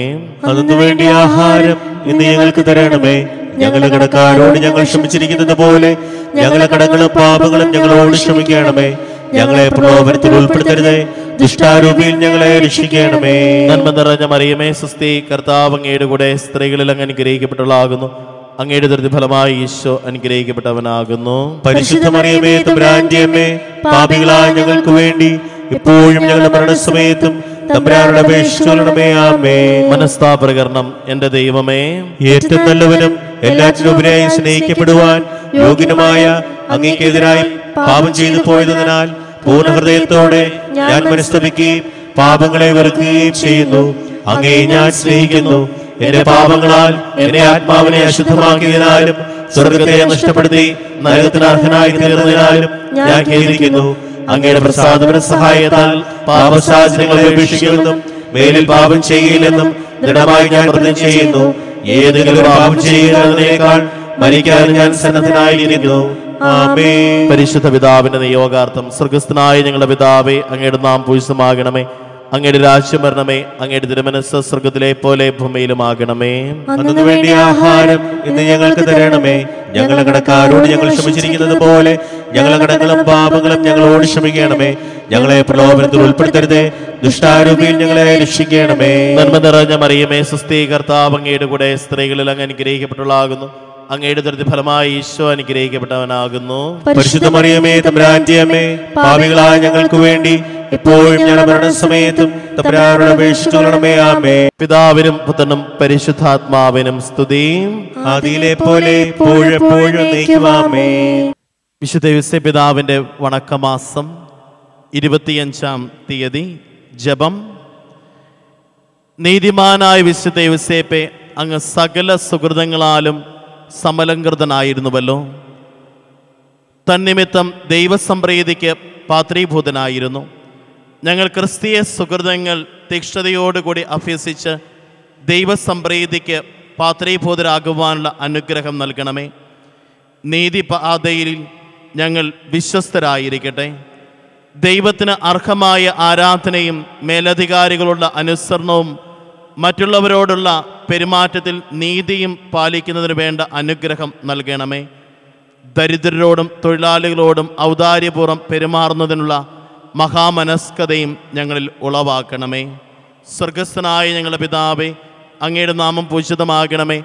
അതിനു വേണ്ടി ആഹാരം ഇന്ന് ഞങ്ങൾക്ക് തരണമേ. ഞങ്ങളുടെ കടക്കാരോട് ഞങ്ങൾ ക്ഷമിച്ചിരിക്കുന്നത് പോലെ ഞങ്ങളുടെ കടങ്ങളും പാപങ്ങളും ഞങ്ങളോട് ക്ഷമിക്കണമേ. ഞങ്ങളെ പ്രലോഭനത്തിൽ ഉൾപ്പെടുത്തരുതേ, ദുഷ്ടാരൂപിയിൽ ഞങ്ങളെ രക്ഷിക്കണമേ. നന്മ നിറഞ്ഞ മറിയമേ, സുസ്ഥി, കർത്താവ് അങ്ങയുടെ കൂടെ സ്ത്രീകളിൽ അങ്ങ് അനുഗ്രഹിക്കപ്പെട്ടവളാകുന്നു. അങ്ങയുടെ ദൃഢഫലമായി ഈശോ അനുഗ്രഹിക്കപ്പെട്ടവനാകുന്നു. പരിശുദ്ധ മറിയമേ, തമ്പുരാന്റെ അമ്മേ, പാപികളായ ഞങ്ങൾക്ക് വേണ്ടി ഇപ്പോഴും ഞങ്ങളുടെ മരണസമയത്തും തമ്പുരാനോട് അപേക്ഷിച്ചുകൊള്ളണമേ. ആമേൻ. മനസ്താപകരണം. എന്റെ ദൈവമേ, ഏറ്റവും നല്ലവനും എല്ലാറ്റിനുപരിയായി സ്നേഹിക്കപ്പെടുവാൻ യോഗ്യനുമായ അങ്ങേക്കെതിരായി പാപം ചെയ്തു പോയതിനാൽ പൂർണ്ണ ഹൃദയത്തോടെ ഞാൻ മനസ്തപിക്കുകയും പാപങ്ങളെ വെറുക്കുകയും ചെയ്യുന്നു. അങ്ങേ ഞാൻ സ്നേഹിക്കുന്നു. എന്റെ പാപങ്ങളാൽ എന്റെ ആത്മാവിനെ അശുദ്ധമാക്കിയതിനാലും സ്വർഗത്തെ നഷ്ടപ്പെടുത്തി നരകത്തിന് അർഹനായി തീർന്നതിനാലും ഞാൻ ഖേദിക്കുന്നു. അങ്ങയുടെ പ്രസാദന സഹായത്താൽ പാപസാചനങ്ങളെ ഉപേക്ഷിക്കുമെന്നും മേലിൽ പാപം ചെയ്യില്ലെന്നും ദൃഢമായി ഞാൻ പ്രതിജ്ഞ ചെയ്യുന്നു. ഏതെങ്കിലും പാപം ചെയ്യുന്നതിനേക്കാൾ മരിക്കാൻ ഞാൻ സന്നദ്ധനായിരിക്കുന്നു. ആമേൻ. പരിശുദ്ധ പിതാവിന്റെ നിയോഗാർത്ഥം. സ്വർഗസ്ഥനായ ഞങ്ങളുടെ പിതാവേ, അങ്ങയുടെ നാം പൂജിതമാകണമേ. അങ്ങയുടെ രാജ്യം വരണമേ. അങ്ങയുടെ തിരുമനസ്സ് സ്വർഗ്ഗത്തിലെ പോലെ ഭൂമിയിലുമാകണമേ. അന്നു വേണ്ടിയ ആഹാരം ഇന്ന് ഞങ്ങൾക്ക് തരണമേ. ഞങ്ങളുടെ കടക്കാരോട് ഞങ്ങൾ ക്ഷമിച്ചിരിക്കുന്നത് പോലെ ഞങ്ങളുടെ കടങ്ങളും പാപങ്ങളും ഞങ്ങളോട് ക്ഷമിക്കണമേ. ഞങ്ങളെ പ്രലോഭനത്തിൽ ഉൾപ്പെടുത്തരുതേ, ദുഷ്ടാരൂപിയിൽ ഞങ്ങളെ രക്ഷിക്കണമേ. നന്മ നിറഞ്ഞ മറിയമേ, സ്വസ്തി, കർത്താവ് അങ്ങയുടെ കൂടെ സ്ത്രീകളിൽ അങ്ങ് അനുഗ്രഹിക്കപ്പെട്ടുള്ളാകുന്നു. അങ്ങയുടെ ദുരിത ഫലമായി ഈശോ അനുഗ്രഹിക്കപ്പെട്ടവനാകുന്നു. പരിശുദ്ധ മറിയമേ, തമ്പുരാന്റെ അമ്മേ, പാപികളായ ഞങ്ങൾക്ക് വേണ്ടി എപ്പോഴും ഞങ്ങളുടെ മരണസമയത്തും തമ്പുരാനോട് അപേക്ഷിച്ചുകൊള്ളണമേ. ആമേൻ. പിതാവിനും പുത്രനും പരിശുദ്ധാത്മാവിനും സ്തുതി. ആദിയിലെ പോലെ എപ്പോഴും എന്നേക്കും. ആമേൻ. വിശുദ്ധ യോസേപ്പ് പിതാവിൻ്റെ വണക്കമാസം 25-ാം തീയതി. ജപം. നീതിമാനായ വിശുദ്ധ യോസേപ്പെ, അങ്ങ് സകല സുഹൃതങ്ങളാലും സമലങ്കൃതനായിരുന്നുവല്ലോ. തന്നിമിത്തം ദൈവസംപ്രീതിക്ക് പാത്രീഭൂതനായിരുന്നു. ഞങ്ങൾ ക്രിസ്തീയ സുഹൃതങ്ങൾ തീക്ഷ്ണതയോടുകൂടി അഭ്യസിച്ച് ദൈവസംപ്രീതിക്ക് പാത്രീഭൂതരാകുവാനുള്ള അനുഗ്രഹം നൽകണമേ. നീതിപാതയിൽ ഞങ്ങൾ വിശ്വസ്തരായിരിക്കട്ടെ. ദൈവത്തിന് അർഹമായ ആരാധനയും മേലധികാരികളുടെ അനുസരണവും മറ്റുള്ളവരോടുള്ള പെരുമാറ്റത്തിൽ നീതിയും പാലിക്കുന്നതിന് വേണ്ട അനുഗ്രഹം നൽകണമേ. ദരിദ്രരോടും തൊഴിലാളികളോടും ഔദാര്യപൂർവ്വം പെരുമാറുന്നതിനുള്ള മഹാമനസ്കതയും ഞങ്ങളിൽ ഉളവാക്കണമേ. സ്വർഗസ്ഥനായ ഞങ്ങളുടെ പിതാവേ, അങ്ങയുടെ നാമം പൂജിതമാകണമേ.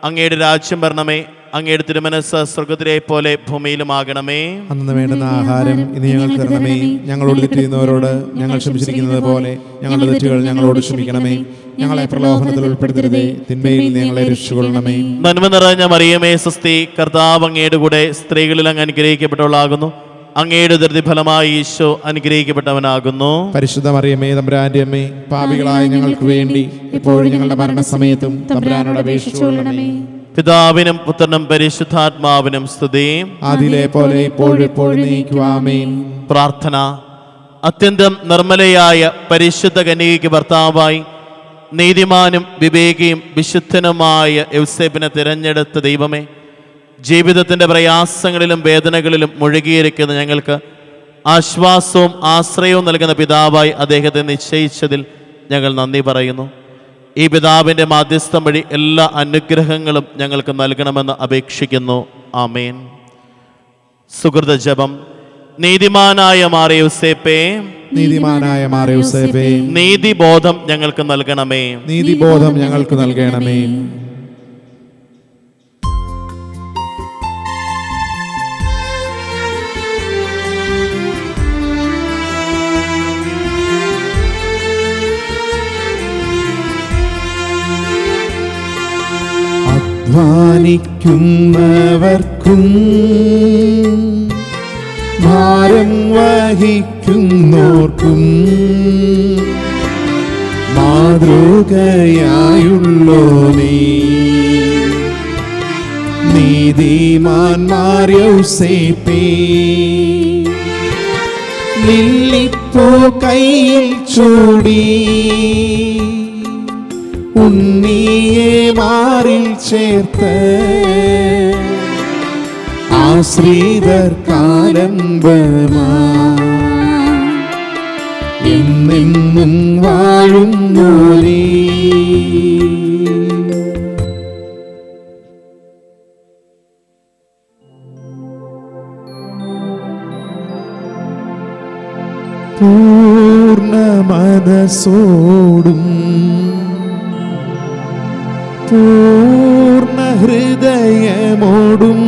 അങ്ങയുടെ രാജ്യം വരണമേ. അങ്ങയുടെ തിരുമനസ്സ് സ്വർഗ്ഗത്തിലെ പോലെ ഭൂമിയിലുമാകണമേ. അന്ന് വേണ്ടുന്ന ആഹാരം ഇന്ന് ഞങ്ങൾക്ക് തരണമേ. ഞങ്ങളോട് തെറ്റ് ചെയ്യുന്നവരോട് ഞങ്ങൾ ക്ഷമിച്ചിരിക്കുന്നത് പോലെ ഞങ്ങളുടെ തെറ്റുകൾ ഞങ്ങളോട് ക്ഷമിക്കണമേ. ഞങ്ങളെ പ്രലോഭനത്തിൽ ഉൾപ്പെടുത്തരുതേ, തിന്മയിൽ ഞങ്ങളെ രക്ഷിക്കൊള്ളണമേ. നന്മ നിറഞ്ഞ മറിയമേ, സ്വസ്തി, കർത്താവ് അങ്ങയുടെ കൂടെ സ്ത്രീകളിൽ അങ്ങ് അനുഗ്രഹിക്കപ്പെട്ടവളാകുന്നു. അങ്ങയുടെ ദുരിത ഫലമായി ഈശോ അനുഗ്രഹിക്കപ്പെട്ടവനാകുന്നു. പരിശുദ്ധ മറിയമേ, തമ്പുരാന്റെ അമ്മേ, പാപികളായ ഞങ്ങൾക്ക് വേണ്ടി എപ്പോഴും ഞങ്ങളുടെ മരണസമയത്തും തമ്പുരാനോട് അപേക്ഷിച്ചുകൊള്ളണമേ. പിതാവിനും പുത്രനും പരിശുദ്ധാത്മാവിനും സ്തുതി. ആദിയിലെ പോലെ എപ്പോഴും എന്നേക്കും. ആമേൻ. പ്രാർത്ഥന. അത്യന്തം നിർമ്മലയായ പരിശുദ്ധ കന്യകയ്ക്ക് ഭർത്താവായി നീതിമാനും വിവേകിയും വിശുദ്ധനുമായ യൗസേപ്പിനെ തിരഞ്ഞെടുത്ത ദൈവമേ, ജീവിതത്തിൻ്റെ പ്രയാസങ്ങളിലും വേദനകളിലും മുഴുകിയിരിക്കുന്ന ഞങ്ങൾക്ക് ആശ്വാസവും ആശ്രയവും നൽകുന്ന പിതാവായി അദ്ദേഹത്തെ നിശ്ചയിച്ചതിൽ ഞങ്ങൾ നന്ദി പറയുന്നു. ഈ പിതാവിൻ്റെ മാധ്യസ്ഥം വഴി എല്ലാ അനുഗ്രഹങ്ങളും ഞങ്ങൾക്ക് നൽകണമെന്ന് അപേക്ഷിക്കുന്നു. ആമേൻ. സുഹൃത ജപം. നീതിമാനായ മാറിയ യോസേപ്പേ, നീതിമാനായ മാറിയ യോസേപ്പേ, നീതിബോധം ഞങ്ങൾക്ക് നൽകണമേ. നീതിബോധം ഞങ്ങൾക്ക് നൽകണമേ. അധ്വാനിക്കുന്നവർക്കും ഭാരം വഹിക്കുന്നോർക്കും മാതൃകയായുള്ളോനേ, നീതിമാന്മാർ യോസേപ്പേ, ലില്ലിപ്പൂ കയ്യിൽ ചൂടി ഉണ്ണിയെ മാറിൽ ചേർത്ത് ആശ്രിതർക്കാലംബമാ എന്നെന്നും വാഴുന്നോനേ. പൂർണ്ണ മനസ്സോടും പൂർണ്ണ ഹൃദയമോടും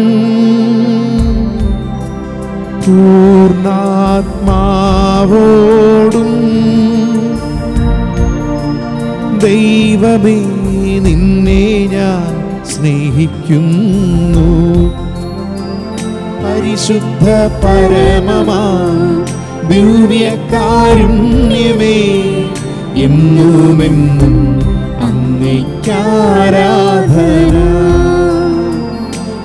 പൂർണ്ണാത്മാവോടും ദൈവമേ നിന്നെ ഞാൻ സ്നേഹിക്കുന്നു. പരിശുദ്ധ പരമമാ ദിവ്യകാരുണ്യമേ, എന്നുമെന്നും അങ്ങേയ്ക്കാരാധന.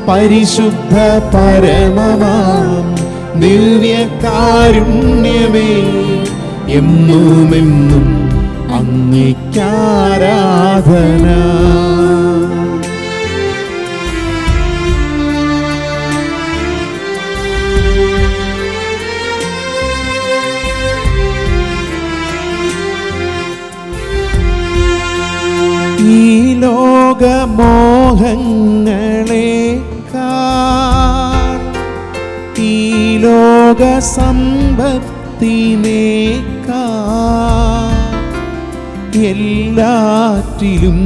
പരിശുദ്ധ പരമമാം ദിവ്യകാരുണ്യമേ, എന്നുമെന്നും അങ്ങേയ്ക്കാരാധന. ലോകമോഹങ്ങളേക്കാൾ ഈ ലോക സമ്പത്തിനേക്കാൾ എല്ലാറ്റിലും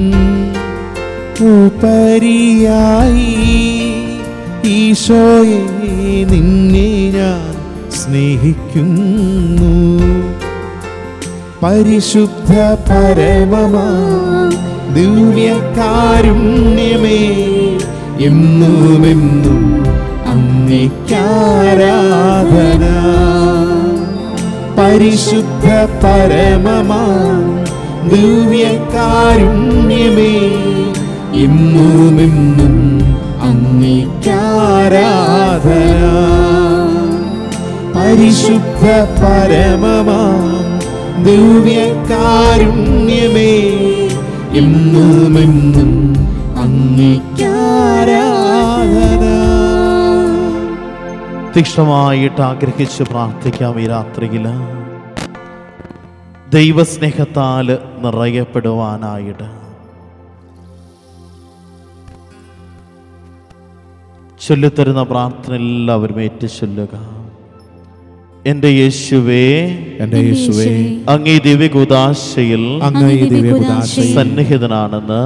ഉപരിയായി ഈശോയെ നിന്നെ ഞാൻ സ്നേഹിക്കുന്നു. പരിശുദ്ധ പരമമാ ദിവ്യകാരുണ്യമേ, എന്നുമെന്നും അങ്ങേക്കാരാധന. പരിശുദ്ധ പരമമാ ദിവ്യകാരുണ്യമേ, എന്നുമെന്നും അങ്ങേക്കാരാധന. പരിശുദ്ധ പരമമാ ദിവ്യകാരുണ്യമേ, എന്നുമെന്നും അങ്ങേക്കാരാധന. തീക്ഷ്ണമായിട്ട് ആഗ്രഹിച്ച് പ്രാർത്ഥിക്കാം. ഈ രാത്രിയിൽ ദൈവസ്നേഹത്താൽ നിറയപ്പെടുവാനായിട്ട് ചൊല്ലിത്തരുന്ന പ്രാർത്ഥന എല്ലാവരും ഏറ്റു ചൊല്ലുക. എന്റെ യേശുവേ, എന്റെ യേശുവേ, അങ്ങേ ദിവ്യകൂദാശയിൽ സന്നിഹിതനാണെന്ന്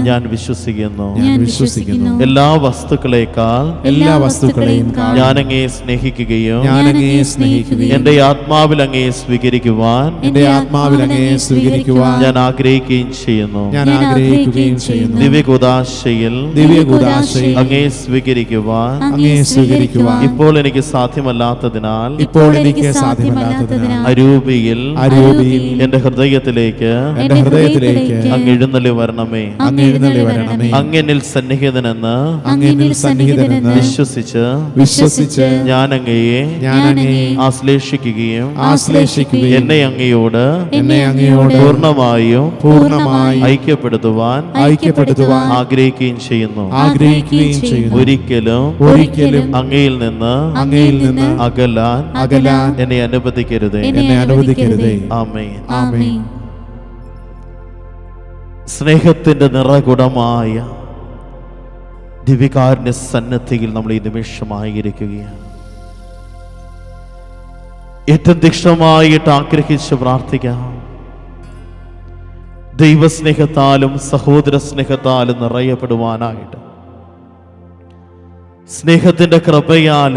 ഞാൻ വിശ്വസിക്കുന്നു. എല്ലാ വസ്തുക്കളെയും ഞാൻ അങ്ങേ സ്നേഹിക്കുകയും എന്റെ ആത്മാവിൽ അങ്ങേ സ്വീകരിക്കുവാൻ ഞാൻ ആഗ്രഹിക്കുകയും ചെയ്യുന്നു. ദിവ്യകൂദാശയിൽ അങ്ങേ സ്വീകരിക്കുവാൻ ഇപ്പോൾ എനിക്ക് സാധ്യമല്ലാത്തതിനാൽ അരൂപിയിൽ എന്റെ ഹൃദയത്തിലേക്ക് അങ്ങ് എഴുന്നള്ളി വരണമേ. അങ്ങനിൽ സന്നിഹിതനെന്ന് വിശ്വസിച്ച് ഞാൻ അങ്ങയെ ആശ്ലേഷിക്കുകയും എന്നെ അങ്ങയോട് പൂർണ്ണമായും ഐക്യപ്പെടുത്തുവാൻ ആഗ്രഹിക്കുകയും ചെയ്യുന്നു. ഒരിക്കലും അങ്ങയിൽ നിന്ന് അകലാൻ എന്നെ അനുവദിക്കരുതേ. ആമേൻ. സ്നേഹത്തിന്റെ നിറകുടമായ ദിവ്യകാരുണ്യ സന്നിധിയിൽ നമ്മൾ ഈ നിമിഷമായിരിക്കുകയാണ്. ഏറ്റവും തീക്ഷ്ണമായിട്ട് ആഗ്രഹിച്ച് പ്രാർത്ഥിക്കാം. ദൈവസ്നേഹത്താലും സഹോദര സ്നേഹത്താലും നിറയപ്പെടുവാനായിട്ട് സ്നേഹത്തിന്റെ കൃപയാൽ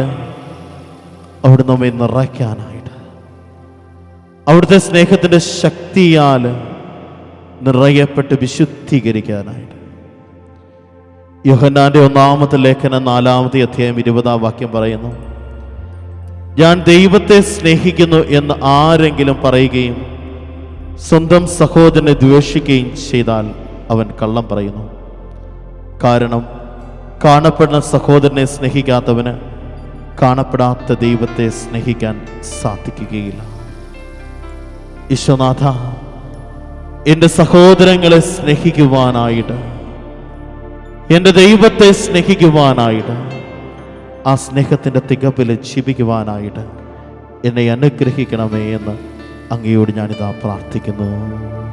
അവിടെ നമ്മെ നിറയ്ക്കാനായിട്ട്, അവിടുത്തെ സ്നേഹത്തിന്റെ ശക്തിയാൽ നിറയപ്പെട്ട് വിശുദ്ധീകരിക്കാനായിട്ട് യോഹന്നാന്റെ 1-ാമത്തെ ലേഖനം 4-ാമത്തെ അധ്യായം 20-ാം വാക്യം പറയുന്നു, ഞാൻ ദൈവത്തെ സ്നേഹിക്കുന്നു എന്ന് ആരെങ്കിലും പറയുകയും സ്വന്തം സഹോദരനെ ദ്വേഷിക്കുകയും ചെയ്താൽ അവൻ കള്ളം പറയുന്നു. കാരണം കാണപ്പെടുന്ന സഹോദരനെ സ്നേഹിക്കാത്തവന് കാണപ്പെടാത്ത ദൈവത്തെ സ്നേഹിക്കാൻ സാധിക്കുകയില്ല. ഈശോനാഥ, എൻ്റെ സഹോദരങ്ങളെ സ്നേഹിക്കുവാനായിട്ട്, എൻ്റെ ദൈവത്തെ സ്നേഹിക്കുവാനായിട്ട്, ആ സ്നേഹത്തിൻ്റെ തികപ്പിൽ ജീവിക്കുവാനായിട്ട് എന്നെ അനുഗ്രഹിക്കണമേ എന്ന് അങ്ങയോട് ഞാനിതാ പ്രാർത്ഥിക്കുന്നു.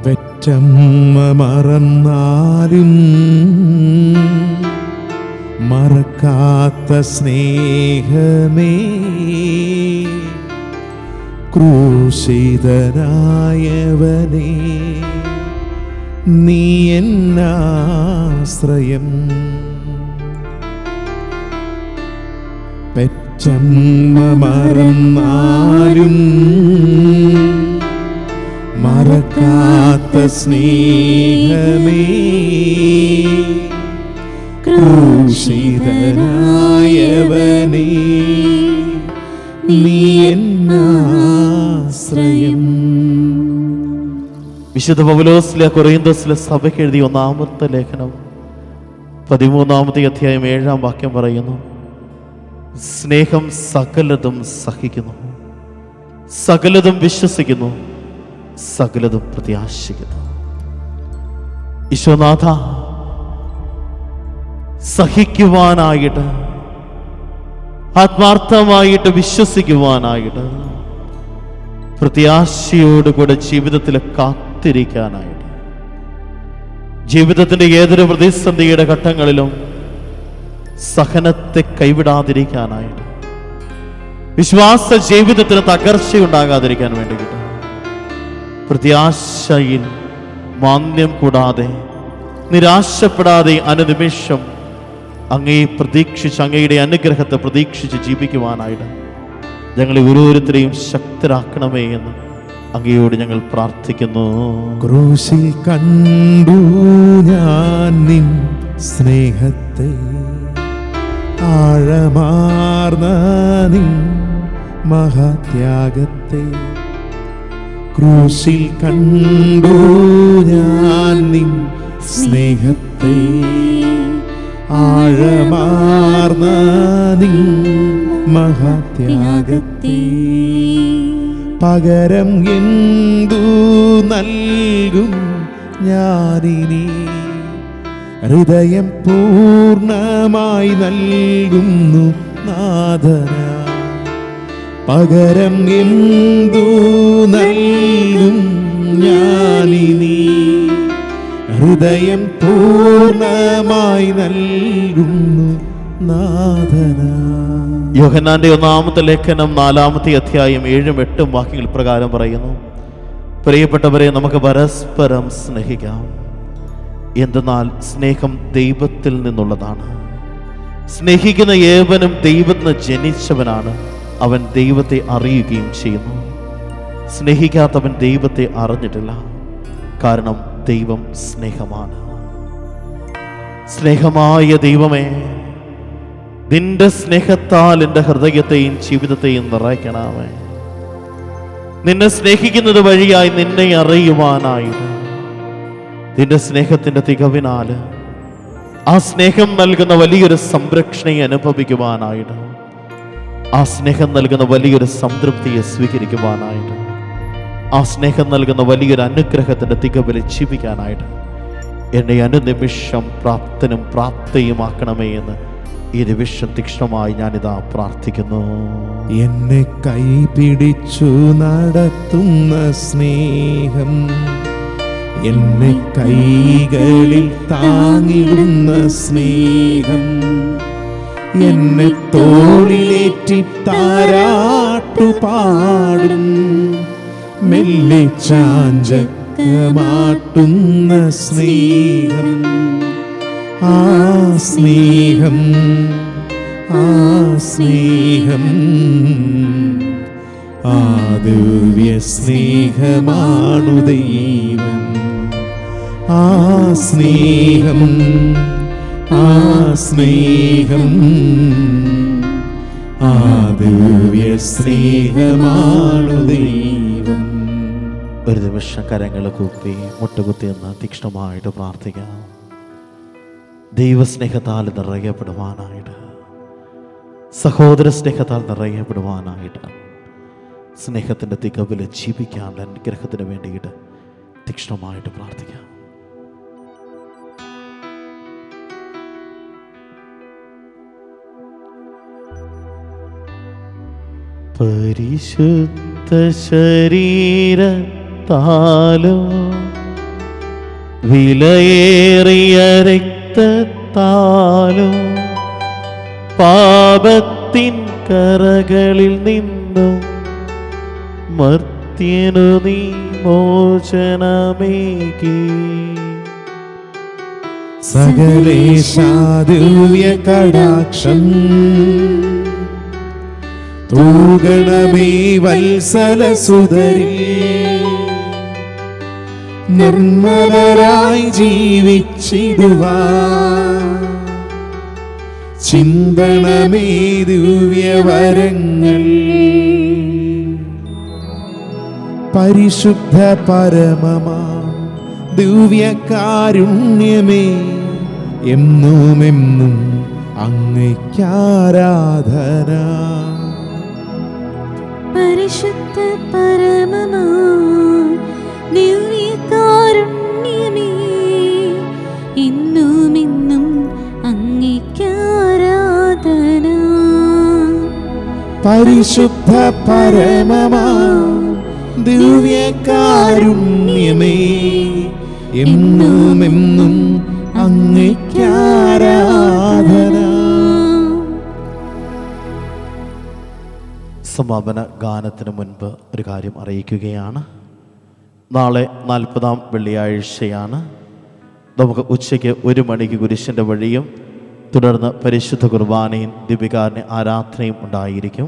പെറ്റമ്മ മറന്നാലും മറക്കാത്ത സ്നേഹമേ, ക്രൂശിതനായവനേ, നീ എന്നാശ്രയം. പെറ്റമ്മ മറന്നാലും മറക്കാത്ത സ്നേഹമേ, ക്രൂശിതനായവനേ, നീ എന്നാശ്രയം. വിശുദ്ധ പൗലോസിലെ കൊറിന്തോസിലെ സഭയ്ക്ക് എഴുതിയ 1-ാമത്തെ ലേഖനം 13-ാമത്തെ അധ്യായം 7-ാം വാക്യം പറയുന്നു, സ്നേഹം സകലതും സഹിക്കുന്നു, സകലതും വിശ്വസിക്കുന്നു, സകലതും പ്രത്യാശിക്കുന്നു. ഈശോനാഥ, സഹിക്കുവാനായിട്ട്, ആത്മാർത്ഥമായിട്ട് വിശ്വസിക്കുവാനായിട്ട്, പ്രത്യാശയോടുകൂടെ ജീവിതത്തിൽ കാത്തിരിക്കാനായിട്ട്, ജീവിതത്തിൻ്റെ ഏതൊരു പ്രതിസന്ധിയുടെ ഘട്ടങ്ങളിലും സഹനത്തെ കൈവിടാതിരിക്കാനായിട്ട്, വിശ്വാസ ജീവിതത്തിന് തകർച്ചയുണ്ടാകാതിരിക്കാൻ വേണ്ടിയിട്ട്, പ്രത്യാശയിൽ മാന്ദ്യം കൂടാതെ നിരാശപ്പെടാതെ അനുനിമിഷം അങ്ങയെ പ്രതീക്ഷിച്ച്, അങ്ങയുടെ അനുഗ്രഹത്തെ പ്രതീക്ഷിച്ച് ജീവിക്കുവാനായിട്ട് ഞങ്ങളെ ഓരോരുത്തരെയും ശക്തരാക്കണമേ എന്ന് അങ്ങയോട് ഞങ്ങൾ പ്രാർത്ഥിക്കുന്നു. ക്രൂശിൽ കണ്ടു ഞാൻ നിൻ സ്നേഹത്തെ, ആഴമാർന്ന നിൻ മഹാത്യാഗത്തെ. ക്രൂശിൽ കണ്ടു ഞാൻ നിൻ സ്നേഹത്തെ, ആഴമാർന്ന നിൻ മഹാത്യാഗത്തെ. പകരം എന്തു നൽകും ഞാനിനി, ഹൃദയം പൂർണ്ണമായി നൽകുന്നു നാഥന. പകരം എന്തു നൽകും ഞാനിനി, ഹൃദയം പൂർണ്ണമായി നൽകുന്നു നാഥന. യോഹന്നാന്റെ 1-ാമത്തെ ലേഖനം 4-ാമത്തെ അധ്യായം 7-8 വാക്യങ്ങൾ പ്രകാരം പറയുന്നു, പ്രിയപ്പെട്ടവരെ, നമുക്ക് പരസ്പരം സ്നേഹിക്കാം. എന്തെന്നാൽ സ്നേഹം ദൈവത്തിൽ നിന്നുള്ളതാണ്. സ്നേഹിക്കുന്ന ഏവനും ദൈവത്തിന് ജനിച്ചവനാണ്, അവൻ ദൈവത്തെ അറിയുകയും ചെയ്യുന്നു. സ്നേഹിക്കാത്തവൻ ദൈവത്തെ അറിഞ്ഞിട്ടില്ല, കാരണം ദൈവം സ്നേഹമാണ്. സ്നേഹമായ ദൈവമേ, നിന്റെ സ്നേഹത്താൽ എൻ്റെ ഹൃദയത്തെയും ജീവിതത്തെയും നിറയ്ക്കണമേ. നിന്നെ സ്നേഹിക്കുന്നത് വഴിയായി നിന്നെ അറിയുവാനായിട്ട്, നിന്റെ സ്നേഹത്തിൻ്റെ തികവിനാല് ആ സ്നേഹം നൽകുന്ന വലിയൊരു സംരക്ഷണയെ അനുഭവിക്കുവാനായിട്ട്, ആ സ്നേഹം നൽകുന്ന വലിയൊരു സംതൃപ്തിയെ സ്വീകരിക്കുവാനായിട്ട്, ആ സ്നേഹം നൽകുന്ന വലിയൊരു അനുഗ്രഹത്തിൻ്റെ തികവിൽ ജീവിക്കാനായിട്ട് എന്നെ അനുനിമിഷം പ്രാപ്തനും പ്രാപ്തയുമാക്കണമേ എന്ന് ഈ നിമിഷം തീക്ഷ്ണമായി ഞാനിതാ പ്രാർത്ഥിക്കുന്നു. എന്നെ കൈപിടിച്ചു നടത്തുന്ന സ്നേഹം, എന്നെ കൈകളിൽ താങ്ങിടുന്ന സ്നേഹം, എന്നെ തോളിലേറ്റി താരാട്ടുപാടും മെല്ലെ ചാഞ്ചക്കമാട്ടുന്ന സ്നേഹം, ആ സ്നേഹം, ആ സ്നേഹം, ആ ദിവ്യ സ്നേഹമാണു ദൈവം. ആ സ്നേഹം, ആ സ്നേഹം, ആ ദിവ്യ സ്നേഹമാണു ദൈവം. ഒരു നിമിഷം കരങ്ങൾ കൂപ്പി മുട്ടുകുത്തി എന്ന് തീക്ഷ്ണമായിട്ട് പ്രാർത്ഥിക്കാം. ദൈവസ്നേഹത്താൽ നിറയപ്പെടുവാനായിട്ട്, സഹോദര സ്നേഹത്താൽ നിറയപ്പെടുവാനായിട്ട്, സ്നേഹത്തിൻ്റെ തികവിൽ ജീവിക്കാനുള്ള അനുഗ്രഹത്തിന് വേണ്ടിയിട്ട് തീക്ഷ്ണമായിട്ട് പ്രാർത്ഥിക്കാം. പരിശുദ്ധ ശരീരത്താലോ വിലയേറിയ രക്തത്താലോ പാപത്തിൻ കറകളിൽ നിന്നും മർത്യനു നീ മോചനമേകി. സകലേശാ ദിവ്യ കടാക്ഷം തൂകണമേ വത്സലസുതരിൽ, നിർമ്മലരായി ജീവിച്ചിടുവാൻ ചിന്തണമേ ദിവ്യവരങ്ങൾ. പരിശുദ്ധ പരമമാ ദിവ്യകാരുണ്യമേ, എന്നുമെന്നും അങ്ങയ്ക്കാരാധന. പരിശുദ്ധ പരമമാ ദിവ്യകാരുണ്യമേ, എന്നുമെന്നും അങ്ങേക്കാരാധന. പരിശുദ്ധ പരമമാ ദിവ്യകാരുണ്യമേ, എന്നും എന്നും അങ്ങേയ്ക്കാരാധന. സമാപന ഗാനത്തിന് മുൻപ് ഒരു കാര്യം അറിയിക്കുകയാണ്. നാളെ 40-ാം വെള്ളിയാഴ്ചയാണ്. നമുക്ക് ഉച്ചയ്ക്ക് 1 മണിക്ക് കുരിശിൻ്റെ വഴിയും തുടർന്ന് പരിശുദ്ധ കുർബാനയും ദിവ്യകാരുണ്യ ആരാധനയും ഉണ്ടായിരിക്കും.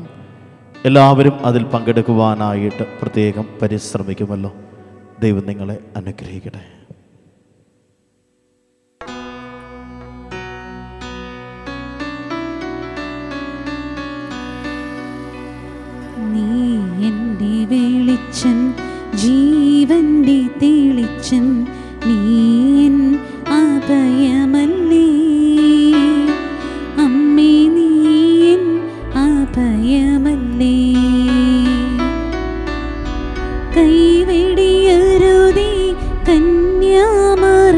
എല്ലാവരും അതിൽ പങ്കെടുക്കുവാനായിട്ട് പ്രത്യേകം പരിശ്രമിക്കുമല്ലോ. ദൈവം നിങ്ങളെ അനുഗ്രഹിക്കട്ടെ. നീ എൻ്റെ വെളിച്ചം, ജീവന്റെ തെളിച്ചം, നീ എൻ അഭയമല്ലേ അമ്മേ, നീ എൻ അഭയമല്ലേ. കൈവെടിയരുതേ കന്യാമറിയമേ,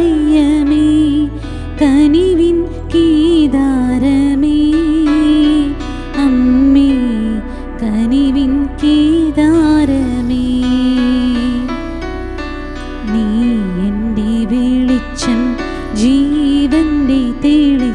കനിവിൻ കേദാരമേ അമ്മേ, കനിവിൻ കേദാരമേ. നീ എൻ്റെ വെളിച്ചം, ജീവന്റെ തെളിച്ചം,